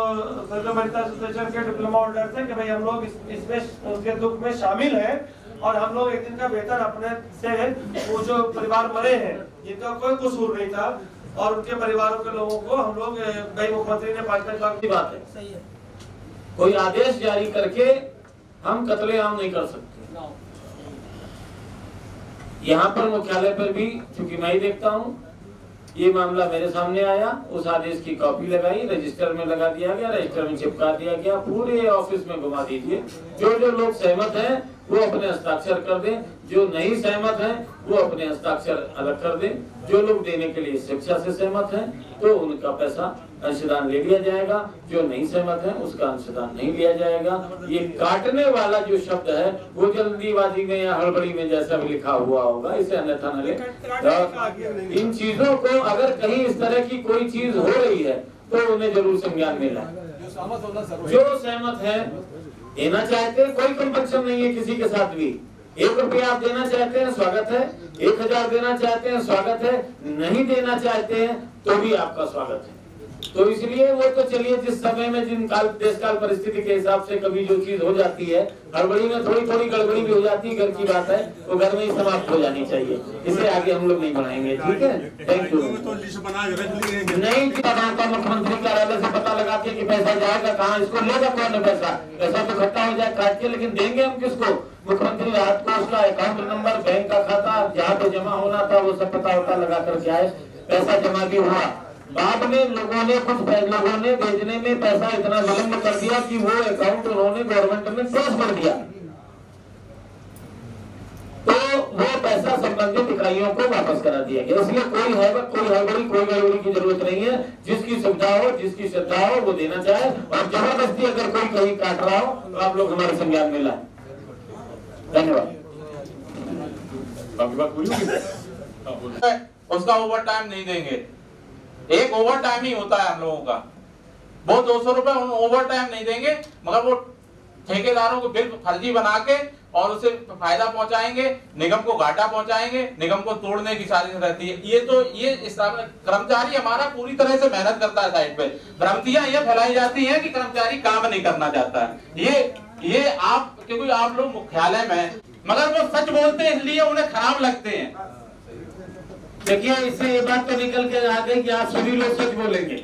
एसोसिएशन के डिप्लोमा होल्डर थे कि भाई हम लोग इसमें उनके दुख में शामिल हैं, और हम लोग एक दिन का वेतन अपने से, वो जो परिवार मरे हैं जिनका कोई कसूर नहीं था और उनके परिवारों के लोगों को हम लोग, भाई मुख्यमंत्री ने 5-5 लाख की बात है, सही है, कोई आदेश जारी करके हम कत्लेआम नहीं कर सकते। यहाँ पर मुख्यालय पर भी चूंकि मैं ही देखता हूँ, ये मामला मेरे सामने आया, उस आदेश की कॉपी लगाई, रजिस्टर में लगा दिया गया, रजिस्टर में चिपका दिया गया, पूरे ऑफिस में घुमा दीजिए। जो लोग सहमत हैं वो अपने हस्ताक्षर कर दें, जो नहीं सहमत हैं वो अपने हस्ताक्षर अलग कर दें। जो लोग देने के लिए शिक्षा से सहमत हैं तो उनका पैसा अंशदान ले लिया जाएगा, जो नहीं सहमत है उसका अंशदान नहीं लिया जाएगा। ये काटने वाला जो शब्द है वो जल्दीबाजी में या हड़बड़ी में जैसा भी लिखा हुआ होगा, इसे अन्यथा न लें। इन चीजों को अगर कहीं इस तरह की कोई चीज हो रही है तो उन्हें जरूर संज्ञान में लाएं। जो सहमत है, देना चाहते हैं, कोई कंपल्सन नहीं है किसी के साथ भी। 1 रुपया आप देना चाहते हैं स्वागत है, 1000 देना चाहते हैं स्वागत है, नहीं देना चाहते हैं तो भी आपका स्वागत है। तो इसलिए वो तो चलिए जिस समय में जिन काल देश काल परिस्थिति के हिसाब से कभी जो चीज हो जाती है, हड़बड़ी में थोड़ी थोड़ी गड़बड़ी भी हो जाती है, घर की बात है, वो घर में ही समाप्त हो जानी चाहिए। इससे आगे हम लोग नहीं बढ़ाएंगे, ठीक है। Thank you. नहीं मुख्यमंत्री कार्यालय से पता लगा के कि पैसा जाएगा कहाँ, इसको लेगा कौन पैसा तो इकट्ठा हो जाए काट के, लेकिन देंगे हम किसको? मुख्यमंत्री राहत कोष का अकाउंट नंबर, बैंक का खाता, जहाँ पे जमा होना था वो सब पता लगा करके आए, पैसा जमा भी हुआ। बाद में लोगों ने भेजने में पैसा इतना विलम्ब कर दिया कि वो अकाउंट उन्होंने गवर्नमेंट में फ्रीज कर दिया, तो वो पैसा संबंधित इकाइयों को वापस करा दिया गया। इसलिए कोई हैबत, कोई हड़बड़ी, कोई गड़बड़ी की जरूरत नहीं है। जिसकी सुविधा हो, जिसकी श्रद्धा हो वो देना चाहे, और जबरदस्ती अगर कोई कहीं काट रहा हो तो आप लोग हमारे संज्ञान में लाए। धन्यवाद। उसका ओवर टाइम नहीं देंगे, एक ओवर टाइम ही होता है हम लोगों का, वो 200 रुपए ओवर टाइम नहीं देंगे, मगर वो ठेकेदारों को बिल फर्जी बना के और उसे फायदा पहुंचाएंगे, निगम को घाटा पहुंचाएंगे, निगम को तोड़ने की साजिश रहती है। ये इस कर्मचारी हमारा पूरी तरह से मेहनत करता है साइड पे, भ्रांतियां ये फैलाई जाती हैं कि कर्मचारी काम नहीं करना चाहता है। ये आप, क्योंकि आप लोग मुख्यालय में, मगर वो सच बोलते हैं इसलिए उन्हें खराब लगते हैं। देखिए इससे ये बात तो निकल के आ गई कि आप सभी लोग सच बोलेंगे,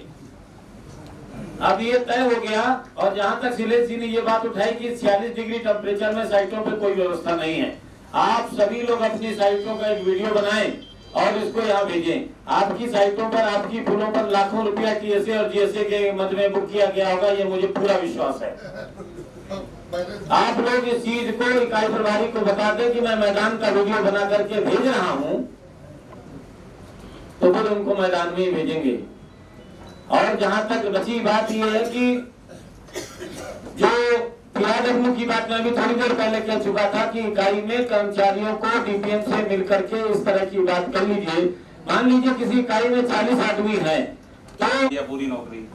अब ये तय हो गया। और जहां तक शैलेश जी ने ये बात उठाई कि 46 डिग्री टेम्परेचर में साइटों पे कोई व्यवस्था नहीं है, आप सभी लोग अपनी साइटों का एक वीडियो बनाएं और इसको यहाँ भेजें। आपकी साइटों पर, आपकी पुलों पर लाखों रुपया टीएसए और जीएसए के मद में बुक किया गया होगा, ये मुझे पूरा विश्वास है। आप लोग इस चीज को इकाई प्रभारी को बता दें कि मैं मैदान का वीडियो बना करके भेज रहा हूँ, तो फिर उनको मैदान में ही भेजेंगे। और जहां तक बची बात यह है कि जो पीआरडब्ल्यू की बात मैं भी थोड़ी देर पहले कह चुका था कि इकाई में कर्मचारियों को डीपीएम से मिलकर के इस तरह की बात कर लीजिए। मान लीजिए किसी इकाई में 40 आदमी है, तो पूरी नौकरी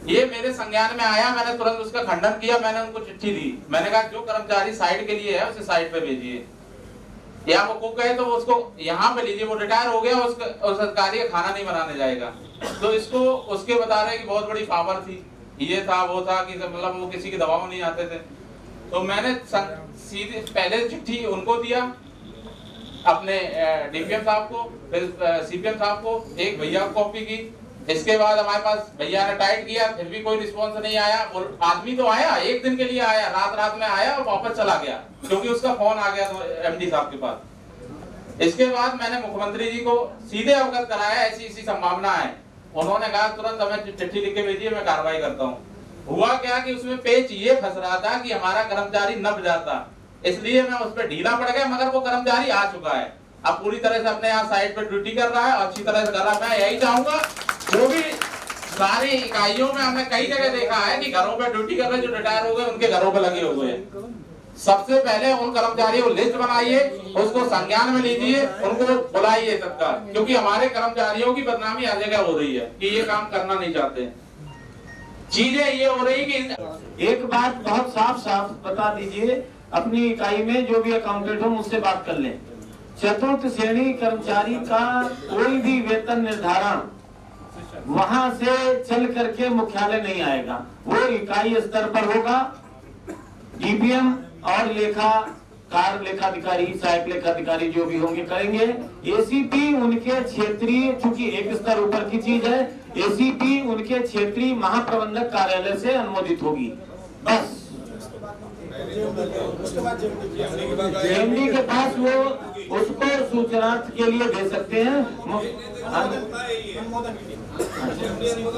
ये मेरे संज्ञान में आया, मैंने तुरंत उसका खंडन किया, मैंने उनको चिट्ठी दी, मैंने कहा जो कर्मचारी साइट के लिए है उसे साइट पे भेजिए, या वो कुक है तो उसको यहाँ पे लीजिए, वो रिटायर हो गया, उस अधिकारी का खाना नहीं बनाने जाएगा। तो इसको उसके बता रहे कि बहुत बड़ी पावर थी, ये था वो था, कि मतलब वो किसी के दबाव नहीं आते थे। तो मैंने सीधे पहले चिट्ठी उनको दिया, अपने डीपीएम साहब को, फिर सीपीएम साहब को, एक भैया को कॉपी की। इसके बाद हमारे पास भैया ने टाइट किया, फिर भी कोई रिस्पॉन्स नहीं आया। और आदमी तो आया, एक दिन के लिए आया, रात में आया और वापस चला गया, क्योंकि उसका फोन आ गया तो एमडी साहब के पास। इसके बाद मैंने मुख्यमंत्री जी को सीधे अवगत कराया, ऐसी संभावना है। उन्होंने कहा तुरंत हमें चिट्ठी लिख के भेजिए, मैं कार्रवाई करता हूँ। हुआ क्या कि उसमें पेच ये फंस रहा था कि हमारा कर्मचारी नब जाता, इसलिए मैं उस पर ढीला पड़ गया, मगर वो कर्मचारी आ चुका है, अब पूरी तरह से अपने यहाँ साइट पे ड्यूटी कर रहा है, अच्छी तरह से कर रहा है। मैं यही चाहूंगा, जो भी सारी इकाइयों में हमने कई जगह देखा है कि घरों पे ड्यूटी कर रहे, जो रिटायर हो गए उनके घरों पे लगे हुए हैं। सबसे पहले उन कर्मचारियों को लिस्ट बनाइए, उसको संज्ञान में लीजिए, उनको बुलाइए तत्काल, क्योंकि हमारे कर्मचारियों की बदनामी हर जगह हो रही है कि ये काम करना नहीं चाहते। चीजें ये हो रही कि एक बात बहुत साफ बता दीजिए, अपनी इकाई में जो भी अकाउंटेंट हो मुझसे बात कर लें। चतुर्थ श्रेणी कर्मचारी का कोई भी वेतन निर्धारण वहां से चल करके मुख्यालय नहीं आएगा, वो इकाई स्तर पर होगा। डीपीएम और लेखाधिकारी, सहायक लेखाधिकारी जो भी होंगे करेंगे। एसीपी उनके क्षेत्रीय, चूंकि एक स्तर ऊपर की चीज है, एसीपी उनके क्षेत्रीय महाप्रबंधक कार्यालय से अनुमोदित होगी, बस। जेएमडी के पास वो उसको सूचना के लिए दे सकते हैं।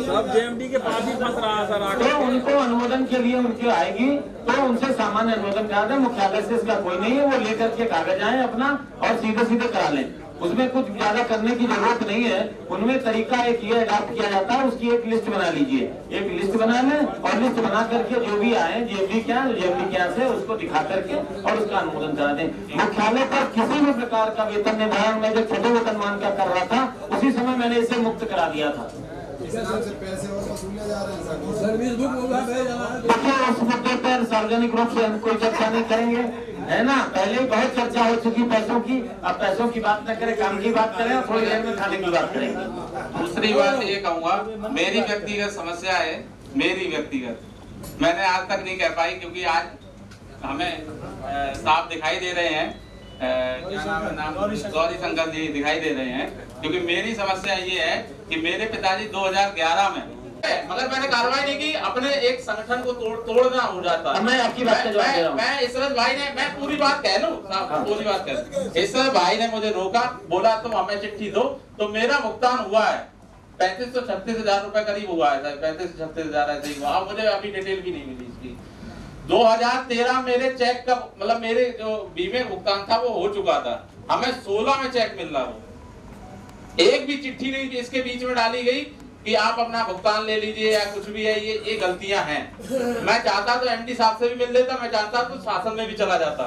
अब जेएमडी के पास ही फंस रहा है सर, तो उनको अनुमोदन के लिए उनकी आएगी, तो उनसे सामान्य अनुमोदन करा दें। मुख्यालय से इसका कोई नहीं है, वो लेकर के कागज आए अपना और सीधे करा लें, उसमें कुछ ज्यादा करने की जरूरत नहीं है। उनमें तरीका एक ये अडॉप्ट किया जाता है, उसकी एक लिस्ट बना लीजिए, एक लिस्ट बना लें और लिस्ट बना करके जो भी आए जेएमडी के यहाँ से उसको दिखा करके और उसका अनुमोदन करा दें। मुख्यालय पर किसी भी प्रकार का वेतन निर्धारण मैं जब छोटे वेतनमान का कर रहा था, उसी समय मैंने इसे मुक्त करा दिया था। देखिए उस मुद्दे पर सार्वजनिक रूप से हम कोई चर्चा नहीं करेंगे। है ना। पहले बहुत चर्चा हो चुकी पैसों की, अब पैसों की बात न करें, काम की बात करें और थोड़ी देर में खाने की बात करेंगे। दूसरी बात ये कहूँगा, मेरी व्यक्तिगत समस्या है, मेरी व्यक्तिगत, मैंने आज तक नहीं कह पाई क्योंकि आज हमें साफ दिखाई दे रहे हैं, क्या नाम है, नाम गौरी शंकर जी दिखाई दे रहे हैं, क्योंकि मेरी समस्या ये है कि मेरे पिताजी 2011 में, मगर मैंने कार्रवाई नहीं की, अपने एक संगठन को तोड़ना हो जाता है। मैं आपकी बात का जवाब दे रहा हूं। मैं इसरत भाई ने, मैं पूरी बात कह लूं, पूरी बात कह, इसरत भाई ने मुझे रोका, बोला तुम हमें चिट्ठी दो, तो मेरा भुगतान हुआ है 35-36 हजार रुपए करीब हुआ है, 35-36 हजार ऐसे ही हुआ। मुझे अभी डिटेल भी नहीं मिली इसकी। 2013 मेरे चेक का मतलब मेरे जो बीमे भुगतान था वो हो चुका था, हमें 16 में चेक मिल रहा हो, एक भी चिट्ठी नहीं इसके बीच में डाली गई कि आप अपना भुगतान ले लीजिए या कुछ भी है। ये गलतियां हैं। मैं चाहता तो एमडी साहब से भी मिल लेता, मैं चाहता तो शासन में भी चला जाता।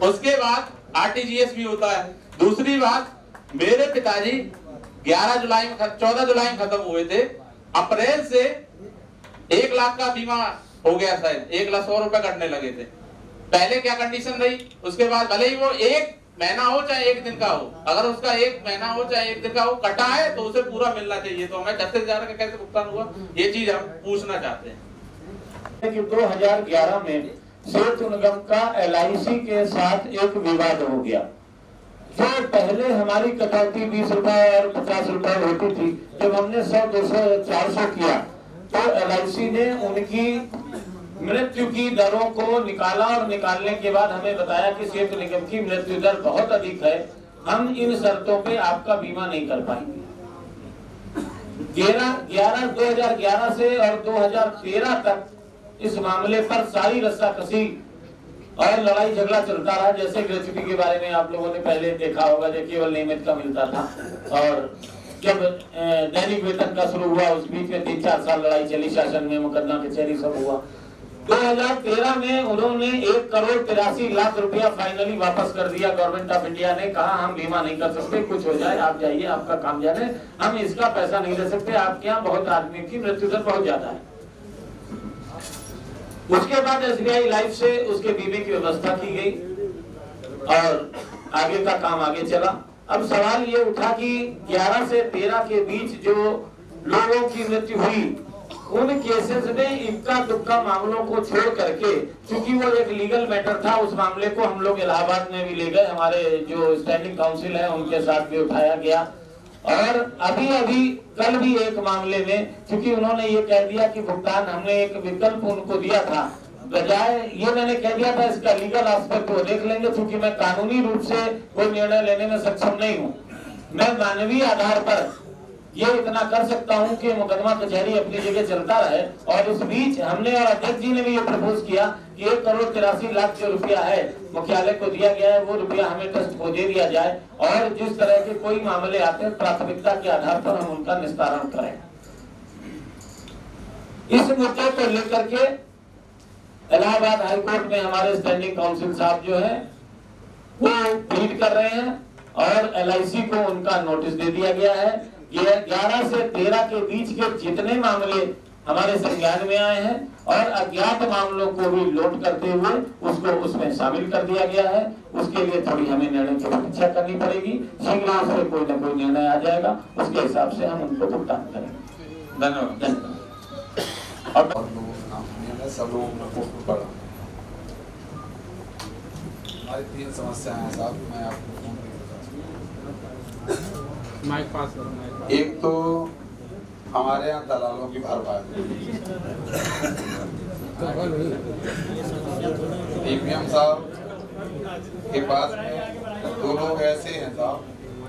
उसके बाद आरटीजीएस भी होता है। दूसरी बात, मेरे पिताजी 14 जुलाई में खत्म हुए थे, अप्रैल से 1 लाख का बीमा हो गया, शायद 1,100,000 रुपए कटने लगे थे। पहले क्या कंडीशन रही, उसके बाद भले ही वो 1 महीना हो चाहे 1 दिन का हो, अगर उसका 1 महीना हो चाहे 1 दिन का हो कटा है तो उसे पूरा मिलना चाहिए। तो हमें 36,000 का कैसे भुगतान हुआ, ये चीज हम पूछना चाहते हैं। कि 2011 में सेतु निगम का LIC के साथ एक विवाद हो गया। जो पहले हमारी कटौती 20 रुपए और 50 रुपए होती थी, जब हमने 100, 200, 400 किया तो LIC ने उनकी मृत्यु की दरों को निकाला और निकालने के बाद हमें बताया कि सेतु निगम की मृत्यु दर बहुत अधिक है, हम इन शर्तों पे आपका बीमा नहीं कर पाएंगे। 2011 से और 2013 तक इस मामले पर सारी रस्साकसी और लड़ाई झगड़ा चलता रहा। जैसे ग्रेच्युटी के बारे में आप लोगों ने पहले देखा होगा, जो केवल नियमित का मिलता था, और जब दैनिक वेतन का शुरू हुआ उस बीच में 3-4 साल लड़ाई चली, शासन में मुकदमा कचहरी सब हुआ। 2013 में उन्होंने 1,83,00,000 रुपया फाइनली वापस कर दिया। गवर्नमेंट ऑफ इंडिया ने कहा हम बीमा नहीं कर सकते, कुछ हो जाए आप जाइए, आपका काम जाने, हम इसका पैसा नहीं दे सकते, आपके यहाँ बहुत आदमी की मृत्यु दर बहुत ज्यादा है। उसके बाद SBI लाइफ से उसके बीमे की व्यवस्था की गई और आगे का काम आगे चला। अब सवाल ये उठा कि 11 से 13 के बीच जो लोगों की मृत्यु हुई, उन केसेस में इक्का दुक्का मामलों को छोड़ करके, क्योंकि वो एक लीगल मैटर था, उस मामले को हम लोग इलाहाबाद में भी ले गए, हमारे जो स्टैंडिंग काउंसिल है उनके साथ भी उठाया गया। और अभी कल भी एक मामले में, क्योंकि उन्होंने ये कह दिया कि भुगतान, हमने एक विकल्प उनको दिया था, बजाय ये मैंने कह दिया था इसका लीगल एस्पेक्ट वो देख लेंगे, क्योंकि मैं कानूनी रूप से कोई निर्णय लेने में सक्षम नहीं हूँ। मैं मानवीय आधार पर ये इतना कर सकता हूं कि मुकदमा कचहरी अपनी जगह चलता रहे। और इस बीच हमने और अध्यक्ष जी ने भी ये प्रपोज किया कि 1,83,00,000 जो रुपया है मुख्यालय को दिया गया है, वो रुपया हमें ट्रस्ट को दे दिया जाए, और जिस तरह के कोई मामले आते हैं प्राथमिकता के आधार पर हम उनका निस्तारण करें। इस मुद्दे को लेकर के इलाहाबाद हाईकोर्ट में हमारे स्टैंडिंग काउंसिल साहब जो है वो प्लीड कर रहे हैं, और LIC को उनका नोटिस दे दिया गया है। ये 11 से 13 के बीच के जितने मामले हमारे संज्ञान में आए हैं और अज्ञात मामलों को भी लोड करते हुए उसको उसमें शामिल कर दिया गया है। उसके लिए थोड़ी हमें निर्णय की प्रतीक्षा करनी पड़ेगी, शीघ्र उसमें कोई न कोई निर्णय आ जाएगा, उसके हिसाब से हम उनको भुगतान करेंगे। धन्यवाद। सब लोगों को पढ़ा। हमारी 3 समस्याएं हैं साहब, मैं आपको माइक पास करो। एक तो हमारे यहाँ दलालों की भरपाई, DPM साहब के पास में 2 लोग ऐसे हैं साहब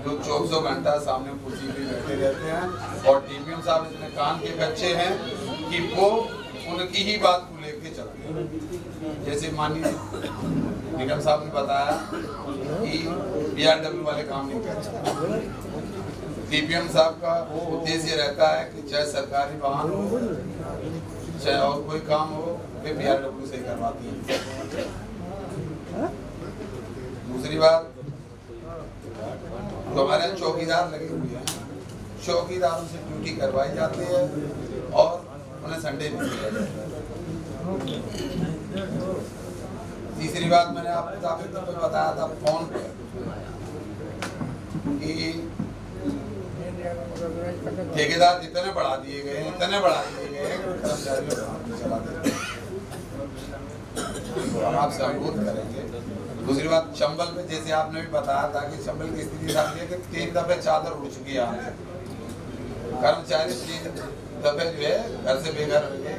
जो 24 घंटा सामने कुर्सी पे बैठे रहते हैं, और DPM साहब इतने कान के कच्चे हैं कि वो उनकी ही बात को लेके चलते हैं। जैसे माननीय निगम साहब ने बताया कि BRW वाले काम नहीं करते। DPM साहब का उद्देश्य रहता है कि चाहे सरकारी वाहन हो चाहे और कोई काम हो, वे BRW से करवाती है। दूसरी बात, तो हमारे यहाँ चौकीदार लगे हुए हैं, चौकीदारों से ड्यूटी करवाई जाती है और उन्हें संडे नहीं दिया जाता है। तीसरी बात मैंने आपको काफी दफे बताया था फोन पे कि ठेकेदार इतने बढ़ा दिए गए तो हम आपसे अनुरोध करेंगे। दूसरी बात चंबल पे जैसे आपने भी बताया था कि चंबल की स्थिति सामने है कि 3 दफे चादर उड़ चुकी है। कर्मचारी 3 दफे जो है घर से बेघर हो गए,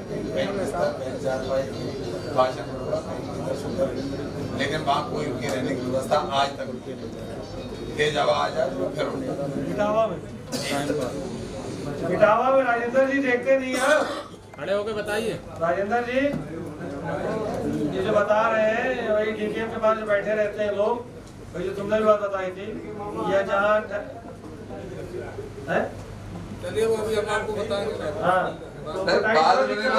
लेकिन वहाँ कोई उनकी रहने की व्यवस्था आज तक नहीं। तेज हवा आ जाए तो फिर इटावा में राजेंद्र जी देखते नहीं है, खड़े होके बताइए। राजेंद्र जी ये जो बता रहे हैं वही डीपीएम के पास जो बैठे रहते हैं लोग, वही जो तुमने भी बात बताई थी, यह जहाँ चलिए वो अभी हम आपको बताएंगे। हाँ बाद में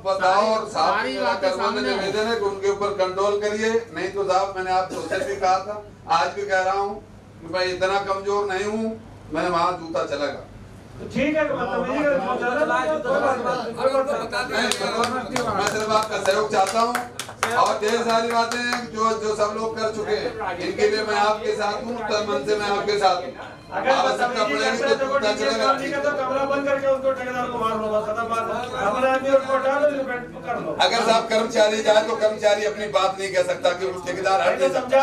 बताओ और साहब करवाने निवेदन है कि उनके ऊपर कंट्रोल करिए। नहीं तो साहब मैंने आपसे उससे भी कहा था, आज भी कह रहा हूँ कि मैं इतना कमजोर नहीं हूँ, मैंने वहाँ जूता चलेगा। ठीक है, मैं सिर्फ आपका सहयोग चाहता हूँ और ढेर सारी बातें हैं जो सब लोग कर चुके हैं, इनके लिए मैं आपके साथ हूँ, तन मन से मैं आपके साथ हूँ। आवश्यकता पड़ेगी तो जूता चलेगा। तो कमरा बंद करके उसको ठेकेदार को मार लो, बस खत्म बात। अपने आदमी उसको हटा लो, कर लो। अगर साहब कर्मचारी जाए तो कर्मचारी अपनी बात नहीं कह सकता कि ठेकेदार हट नहीं सकता।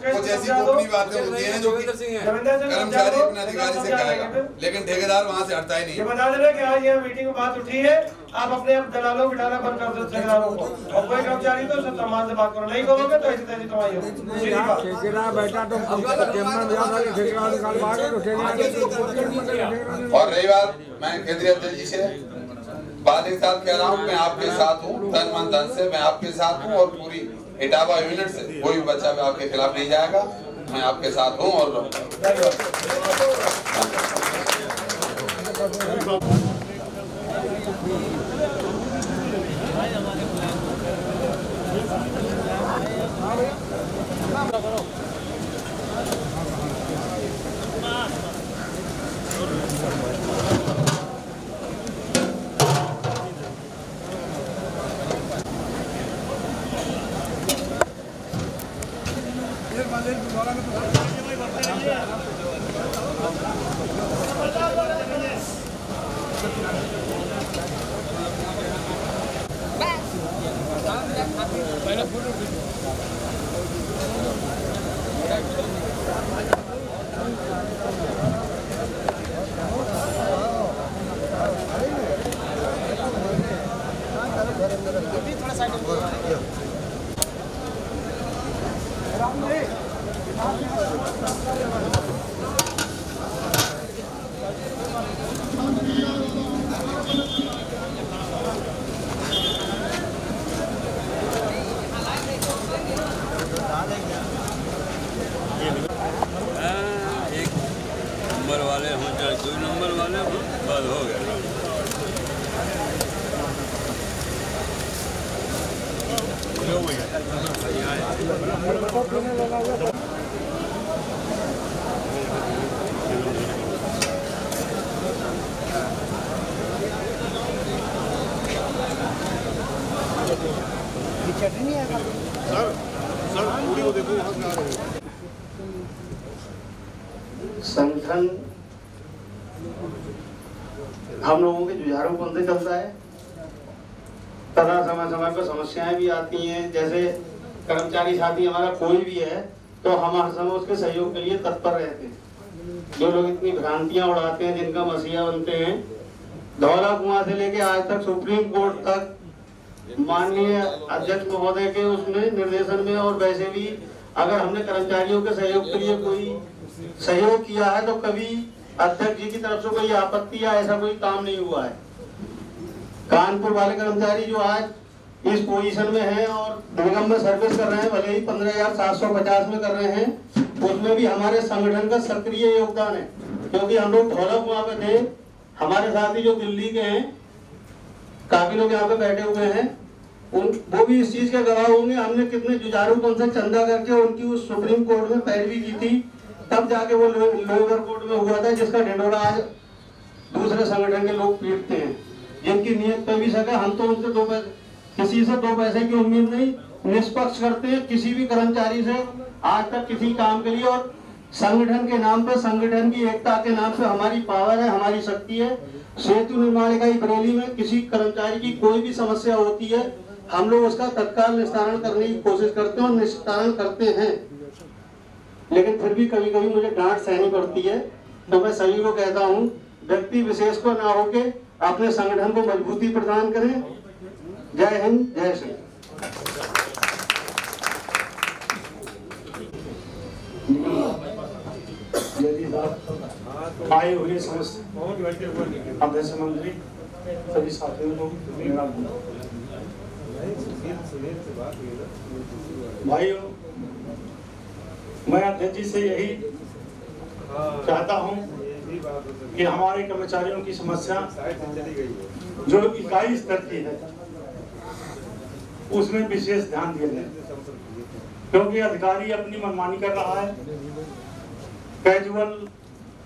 कुछ ऐसी गोपनीय बातें होती हैं जो कि कर्मचारी अपने अधिकारी से कहेगा, लेकिन ठेकेदार वहाँ से हटता ही नहीं। ये बता देना कि आज ये मीटिंग में बात उठी है, आप अपने दलालों बिठाना बंद कर दो ठेकेदारों को, और कोई कर्मचारी तो सब सम्मान से बात करो, नहीं करोगे तो ऐसी तैसी कमाई होगी। और रही बात, मैं केंद्रीय अध्यक्ष जी से बाद एक साथ कह रहा हूँ, मैं आपके साथ हूँ, तन मन धन से मैं आपके साथ हूँ, और पूरी इटावा यूनिट से कोई भी बच्चा भी आपके खिलाफ नहीं जाएगा, मैं आपके साथ हूँ और रहूँगा। नंबर वाले हों चाहे कोई नंबर वाले हों, बस हो गया। चटनी है सर पूरी को देखो वहाँ से आ रहे हैं। संगठन हम लोगों के जुझारूपन से चलता है तथा समय समय पर समस्याएं भी आती हैं। जैसे कर्मचारी साथी हमारा कोई भी है तो हम हर समय उसके सहयोग के लिए तत्पर रहते हैं। जो लोग इतनी भ्रांतियां उड़ाते हैं, जिनका मसीहा बनते हैं, धौला कुआं से लेके आज तक सुप्रीम कोर्ट तक माननीय अध्यक्ष महोदय के उसमें निर्देशन में, और वैसे भी अगर हमने कर्मचारियों के सहयोग के लिए कोई सहयोग किया है तो कभी अध्यक्ष जी की तरफ से कोई आपत्ति या ऐसा कोई काम नहीं हुआ है। कानपुर वाले कर्मचारी जो आज इस पोजीशन में हैं और निगम में सर्विस कर रहे हैं, भले ही 15,750 में कर रहे हैं, उसमें भी हमारे संगठन का सक्रिय योगदान है। क्योंकि हम लोग धौला कुआं पे थे, हमारे साथी जो दिल्ली के हैं, काफी लोग यहाँ पे बैठे हुए हैं, वो भी इस चीज के गवाह होंगे। हमने कितने जुझारूपन से चंदा करके उनकी उस सुप्रीम कोर्ट में पैरवी की थी, तब जाके वो लोअर कोर्ट में हुआ था, जिसका ढिंढोरा आज दूसरे संगठन के लोग पीटते हैं, जिनकी नीयत पे भी सका। हम तो उनसे किसी से 2 पैसे की उम्मीद नहीं, निष्पक्ष करते हैं किसी भी कर्मचारी से आज तक किसी काम के लिए, और संगठन के नाम पे, संगठन की एकता के नाम पे हमारी पावर है, हमारी शक्ति है। सेतु निर्माण इकाई बरेली में किसी कर्मचारी की कोई भी समस्या होती है, हम लोग उसका तत्काल निस्तारण करने की कोशिश करते हैं और निस्तारण करते हैं। लेकिन फिर भी कभी कभी मुझे डांट सहनी पड़ती है, तो मैं सभी को कहता हूँ व्यक्ति विशेष को ना होके अपने संगठन को मजबूती प्रदान करें। जय हिंद, जय श्री। आए हुए समस्त अध्यक्ष मंत्री सभी साथियों को मेरा भाइयों, मैं अध्यक्ष जी से यही चाहता हूं कि हमारे कर्मचारियों की समस्या जो इकाई स्तर की है उसमें विशेष ध्यान दिया जाए, क्योंकि अधिकारी अपनी मनमानी कर रहा है। कैजुअल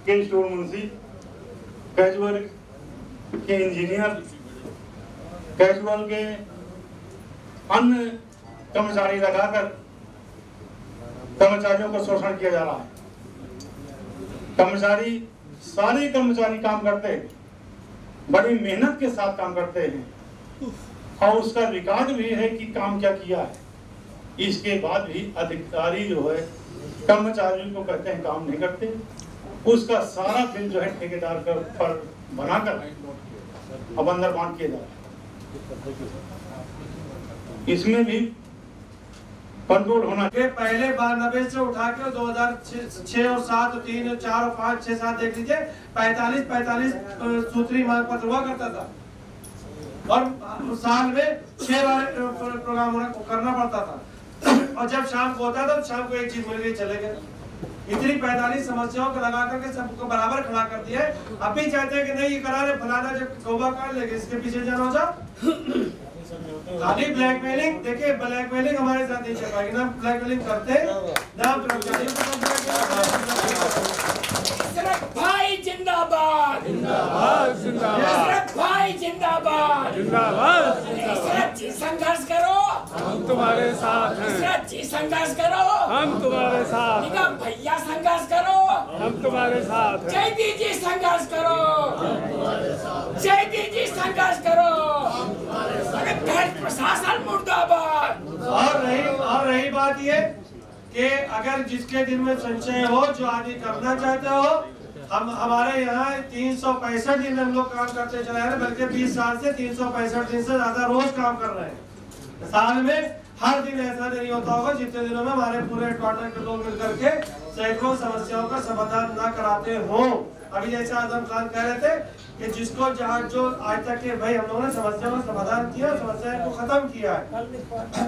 के स्टोर मुंशी, कैजुअल के इंजीनियर, कैजुअल के अन्य कर्मचारी लगाकर कर्मचारियों को शोषण किया जा रहा है। कर्मचारी, सारे कर्मचारी काम करते हैं, बड़ी मेहनत के साथ काम करते हैं और उसका रिकॉर्ड भी है कि काम क्या किया है। इसके बाद भी अधिकारी जो है कर्मचारियों को कहते हैं काम नहीं करते, उसका सारा बिल जो है ठेकेदार पर बनाकर अब अंदर बांट किया जा रहा है। इसमें भी कंट्रोल होना चाहिए। पहले 92 से उठा के 2006 और 7 और 3 और 4 और 5 6 7 देख लीजिए, 45 सूत्री मांग पत्र हुआ करता था और साल में 6 बार प्रोग्राम करना पड़ता था। और जब शाम को होता था तो शाम को एक चीज मिल गई, चले गए। इतनी 45 समस्याओं को लगा करके सबको बराबर खड़ा कर दिया है। अब भी चाहते हैं कि नहीं ये करा रहे फलाना, जब कौवा काट लेके इसके पीछे जाना हो जाओ। खाली ब्लैकमेलिंग, देखिए ब्लैकमेलिंग हमारे साथ नहीं चल पाएगी ना। ब्लैकमेलिंग करते ना कर्मचारियों भाई जिंदाबाद, जिंदाबाद, जिंदाबाद, भाई जिंदाबाद, जिंदाबाद। इशरत जी संघर्ष करो, हम तुम्हारे साथ हैं। इशरत जी संघर्ष करो, हम तुम्हारे साथ। निगम भैया संघर्ष करो, हम तुम्हारे साथ हैं। जयदी जी संघर्ष करो, जयदी जी संघर्ष करो। प्रशासन मुर्दाबाद। और रही बात ये कि अगर जिसके दिन में संचय हो, जो आदमी करना चाहते हो, हम हमारे यहाँ 365 दिन हम लोग काम करते चले हैं, बल्कि 20 साल से 365 दिन से ज्यादा रोज काम कर रहे हैं। साल में हर दिन ऐसा नहीं होता होगा जितने दिनों में हमारे पूरे हेडक्वार्टर के लोग मिलकर के सैकड़ों समस्याओं का समाधान ना कराते हो। अभी जैसे आजम खान कह रहे थे कि जिसको जहाँ जो आज तक के भाई हम लोगों ने समस्याओं का समाधान किया, समस्या को खत्म किया है।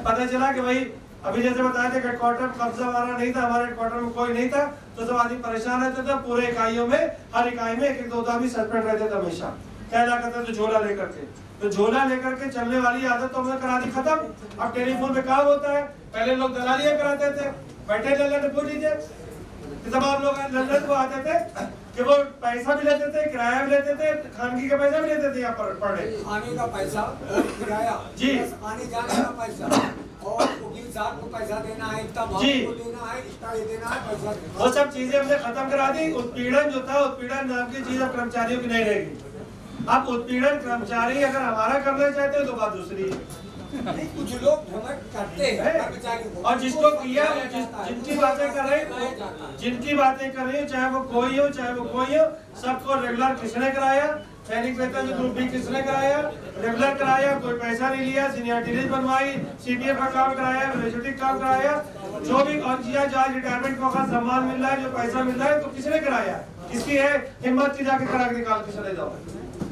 पता चला कि भाई अभी जैसे बताया था हेडक्वार्टर में कब्जा हमारा नहीं था, हमारे हेडक्वार्टर में कोई नहीं था, तो सब आदमी परेशान रहते थे। पूरे इकाइयों में, हर इकाई में 1-2 आदमी सस्पेंड रहते थे हमेशा। क्या करते थे? झोला लेकर के। तो झोला लेकर के चलने वाली आदत तो हमने करा दी खत्म। अब टेलीफोन पे काम होता है, पहले लोग दलालियां कराते थे, बैठे लल्लड़ पूछ लीजिए, तब आप लोग लल्लड़ को आते थे कि वो पैसा भी लेते थे, किराया भी लेते थे, खानगी का पैसा भी लेते थे यहाँ पर पर डे। आने का पैसा, किराया जी, आने जाने का पैसा और वकील साहब को पैसा देना है, इतना जी को देना है, इतना ये देना है, पैसा वो सब चीजें हमने खत्म करा दी। उत्पीड़न जो था, उत्पीड़न नाम की चीज अब कर्मचारियों की नहीं रहेगी। अब उत्पीड़न कर्मचारी अगर हमारा करना चाहते हैं तो बात दूसरी है। नहीं, कुछ लोग घमंड करते हैं कर्मचारी को, और जिसको किया, जिनकी बातें कर रहे, जिनकी बातें कर रही हो, चाहे वो कोई हो चाहे वो कोई हो, सबको रेगुलर किसने कराया? सैनिक वेतन जो ग्रुप बी किसने कराया? रेगुलर कराया, कोई पैसा नहीं लिया, सीनियरिटी लिस्ट बनवाई, सीपीएफ का काम कराया, ग्रेजुएटी काम कराया, जो भी। और जिया जहाँ रिटायरमेंट को अगर सम्मान मिल रहा है, जो पैसा मिल रहा है, तो किसने कराया? किसकी है हिम्मत की जाके करा के निकाल के चले जाओ।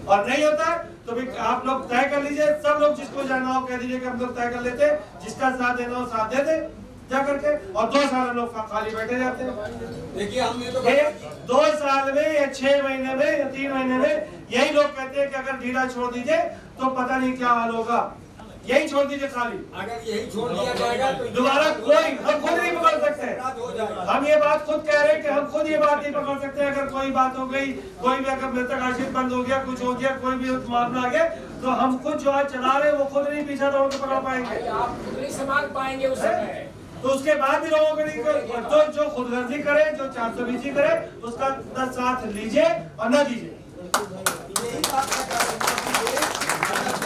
और नहीं होता तो भी आप लोग तय कर लीजिए, सब लोग जिसको जाना हो कह दीजिए कि हम लोग तय कर लेते, जिसका साथ देना हो साथ दे दे जा करके। और 2 साल हम लोग खाली बैठे जाते हैं। देखिए हमने तो 2 साल में या 6 महीने में या 3 महीने में यही लोग कहते हैं कि अगर ढीला छोड़ दीजिए तो पता नहीं क्या हाल होगा। यही छोड़ दीजिए खाली। अगर यही छोड़ दिया जाएगा तो दोबारा कोई हम खुद नहीं पकड़ सकते। हम ये बात खुद कह रहे हैं कि हम खुद ये बात नहीं पकड़ सकते। अगर कोई बात हो गई, कोई भी अगर मृतक आश्रित बंद हो गया, कुछ हो गया, कोई भी मामला आ गया, तो हम खुद जो आज चला रहे हैं वो खुद नहीं पीछा दौड़ के पकड़ पाएंगे। आप खुद नहीं संभाल पाएंगे उस समय। तो उसके बाद भी लोगों को नहीं, तो जो खुदगर्जी करे, जो 420 करे, उसका न साथ लीजिए और न दीजिए।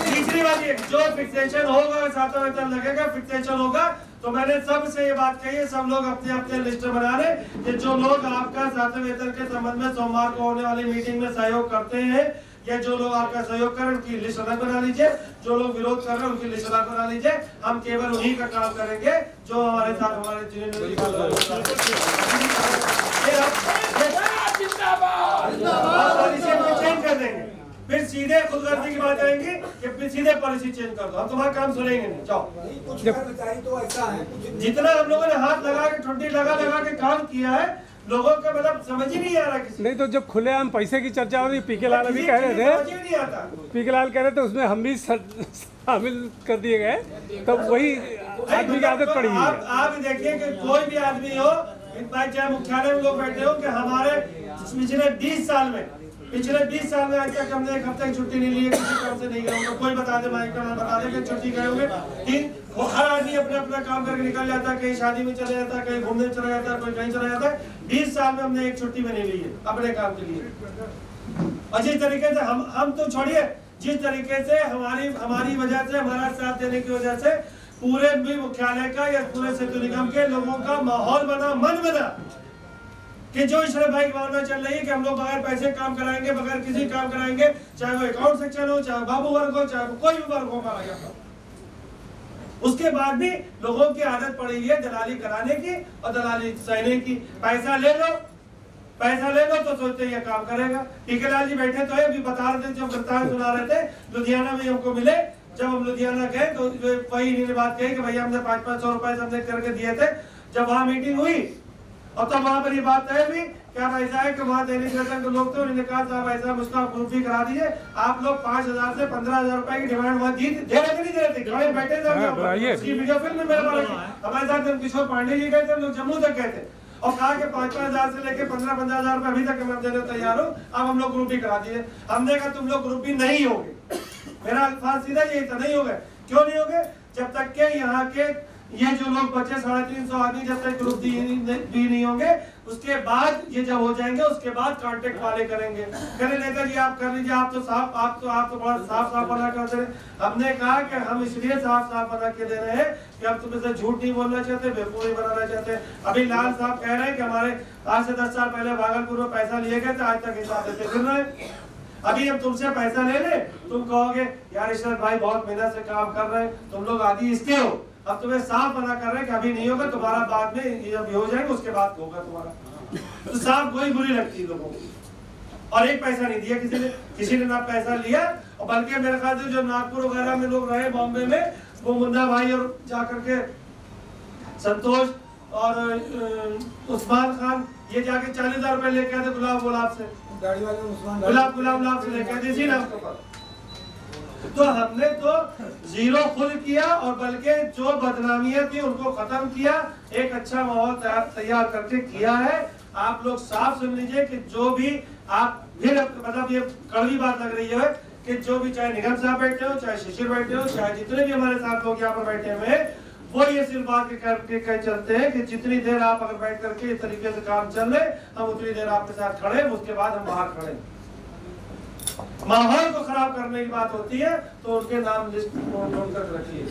तीसरी बात ये, जो फिक्सेशन होगा, 7वां वेतन लगेगा, फिक्सेशन होगा, तो मैंने सबसे ये बात कही है, सब लोग अपने अपने लिस्ट बना ले कि जो लोग आपका 7वें वेतन के संबंध में सोमवार को होने वाली मीटिंग में सहयोग करते हैं, या जो लोग आपका सहयोग करें उनकी लिस्ट अलग बना लीजिए, जो लोग विरोध कर रहे हैं उनकी लिस्ट अलग बना लीजिए। हम केवल उन्हीं का काम करेंगे जो हमारे साथ हमारे चेंज कर देंगे। फिर सीधे खुदगर्जी की बात आएंगी कि फिर सीधे पॉलिसी चेंज कर दो, हम तुम्हारा काम सुनेंगे नहीं। जाओ, तो ऐसा है जितना हम लोगों ने हाथ लगा के ठुड्डी लगा के काम किया है, लोगों का मतलब समझ ही नहीं आ रहा किसी। नहीं तो जब खुलेआम पैसे की चर्चा हो रही, पीके लाल अभी कह रहे थे, पीके लाल कह रहे थे उसमें हम भी शामिल कर दिए गए, तब वही आदमी की आदत पड़ी है। आप देखिए कि कोई भी आदमी हो, चाहे मुख्यालय में लोग बैठे हो, कि हमारे पिछले 20 साल में आज तक हमने एक हफ्ते की छुट्टी नहीं ली है, किसी काम से नहीं गए। कोई बता दे, माइक में बता दे कि छुट्टी गए होंगे। हर आदमी अपना अपना काम करके निकल जाता है, कहीं शादी में चले जाता है, कहीं घूमने चला जाता है, कोई कहीं चला जाता है। 20 साल में हमने एक छुट्टी में नहीं ली है अपने काम के लिए। और जिस तरीके से हम तो छोड़िए, जिस तरीके से हमारी वजह से, हमारा साथ देने की वजह से पूरे भी मुख्यालय का या पूरे सेतु निगम के लोगों का माहौल बना, मन बना कि जो ईश्वर भाई की भावना चल रही है कि हम लोग बगैर पैसे काम कराएंगे, बगैर किसी काम कराएंगे, चाहे वो अकाउंट सेक्शन हो, चाहे बाबू वर्ग हो, चाहे कोई भी वर्ग होगा। उसके बाद भी लोगों की आदत पड़ी है दलाली कराने की और दलाली सहने की। पैसा ले लो तो सोचते ये काम करेगा। पीके लाल जी बैठे तो अभी बता रहे थे, जब वृत्तांत सुना रहे थे, लुधियाना में हमको मिले। जब हम लुधियाना गए तो वही इन्होंने बात कही कि भैया हमने 500-500 रुपए हमने करके दिए थे। जब वहाँ मीटिंग हुई और तब वहाँ पर ये बात तय हुई, क्या ऐसा है कि वहाँ दैनिक वेतन के लोग थे, उन्होंने कहा साहब ऐसा उसका ग्रुप भी करा दीजिए। आप लोग 5,000 से 15,000 रुपए की डिमांड वहाँ दे रहे थे, खड़े बैठे थे। उसकी वीडियो फिल्म में मेरे पास हमारे साथ किशोर पांडे जी गए थे, हम लोग जम्मू तक गए थे और कहा कि 5,000 से लेके 15,000 रुपए अभी तक मैं देने तैयार हूँ, अब हम लोग ग्रुप भी करा दिए। हमने कहा तुम लोग ग्रुप भी नहीं होगे। मेरा अल्फाज सीधा यही था, नहीं हो गए। क्यों नहीं हो गए? जब तक के यहाँ के ये जो लोग बचे 350 आदमी जब तक ग्रुप भी नहीं होंगे, उसके बाद ये जब हो जाएंगे उसके बाद कांटेक्ट वाले करेंगे। कहने नेता जी आप कर लीजिए, आप तो बड़ा साफ मना कर रहे। हमने कहा कि हम इसलिए साफ मना के दे रहे हैं कि हम तुम्हें से झूठ नहीं बोलना चाहते, बेवकूफ नहीं बनाना चाहते। अभी लाल साहब कह रहे हैं कि हमारे आज से 10 साल पहले भागलपुर में पैसा लिए गए थे, आज तक हिसाब देते फिर रहे। अभी हम तुमसे पैसा ले ले, तुम कहोगे यार ईश्वर भाई बहुत मेहनत से काम कर रहे हैं, तुम लोग आदि इसके हो। अब तुम्हें साफ मना कर रहे हैं कि अभी नहीं होगा, तुम्हारा बाद में जब हो जाएगा उसके बाद होगा तुम्हारा। तो साफ कोई बुरी लगती है लोगों को। और एक पैसा नहीं दिया किसी ने ना पैसा लिया। और बल्कि मेरे ख्याल से जो नागपुर वगैरह में लोग रहे, बॉम्बे में, वो मुन्ना भाई और जाकर के संतोष और उस्मान खान ये जाके 40,000 रुपए लेके आते गुलाब से, गाड़ी वाले गुलाब से लेके आते इसी नाम पर। तो हमने तो जीरो खुद किया और बल्कि जो बदनामियां थी उनको खत्म किया, एक अच्छा माहौल तैयार करके किया है। आप लोग साफ सुन लीजिए कि जो भी आप फिर मतलब ये कड़वी बात लग रही है कि जो भी चाहे निगम साहब बैठे हो, चाहे शिशिर बैठे हो, चाहे जितने भी हमारे साथ लोग यहाँ पर बैठे हुए हैं, वो ये सिर्फ बात के चलते हैं कि जितनी देर आप अगर बैठ करके इस तरीके से काम चल रहे, हम उतनी देर आपके साथ खड़े, उसके बाद हम बाहर खड़े। माहौल को खराब करने की बात होती है तो उनके नाम लिस्ट नोट कर रखिए।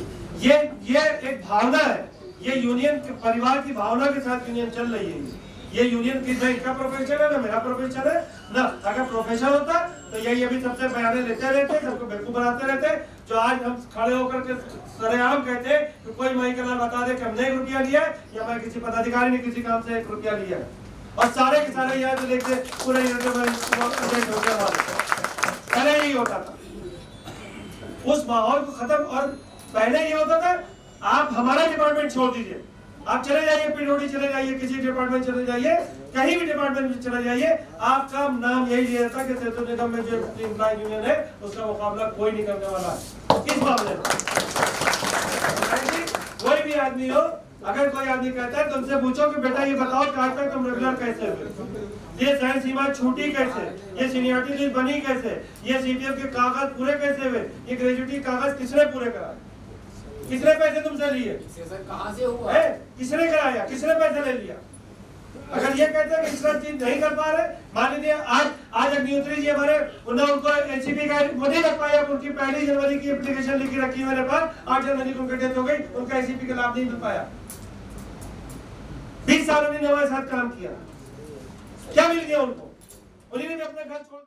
ये एक भावना है, ये यूनियन के परिवार की भावना के साथ यूनियन चल रही है। ये यूनियन की इनका प्रोफेशन है ना मेरा प्रोफेशन है ना। अगर प्रोफेशन होता तो यही अभी सबसे बयाने लेते रहते, सबको बेवकूफ बनाते रहते। जो आज हम खड़े होकर के सरेआम कहते कि कोई माई का नाम बता दे कि हमने 1 रुपया लिया या मैं किसी पदाधिकारी ने किसी काम से 1 रुपया लिया, और सारे के सारे यहाँ से लेके पूरे पहले यही होता था। उस माहौल को खत्म। और पहले ये होता था आप हमारा डिपार्टमेंट छोड़ दीजिए, आप चले जाइए पीडब्ल्यूडी चले जाइए, किसी डिपार्टमेंट चले जाइए, कहीं भी डिपार्टमेंट में चले जाइए, आपका नाम यही लिया था कि सेतु निगम में जो एम्प्लॉय यूनियन है उसका मुकाबला कोई नहीं करने वाला है इस मामले में। कोई भी आदमी हो, अगर कोई आदमी कहता है तुमसे पूछो कि बेटा ये बताओ कि आज तक तुम रेगुलर कैसे हुए, ये सहन सीमा छूटी कैसे, ये सीनियरिटी लिस्ट बनी कैसे, ये सीपीएफ के कागज पूरे कैसे हुए, ये ग्रेजुएटी कागज किसने पूरे कराए, किसने पैसे तुमसे लिए, कहाँ से हुआ, किसने कराया, किसने पैसे ले लिया। अगर ये कहते हैं कि इस चीज नहीं कर पा रहे, मान लीजिए आज अग्निहोत्री जी हमारे उनको एनसीपी का वो नहीं रख पाया, उनकी 1 जनवरी की एप्लीकेशन लिखी रखी है मेरे पास, 8 जनवरी को उनकी डेथ हो गई, उनका एनसीपी का लाभ नहीं मिल पाया। 20 साल उन्होंने हमारे साथ काम किया, क्या मिल गया उनको, उन्होंने अपना घर छोड़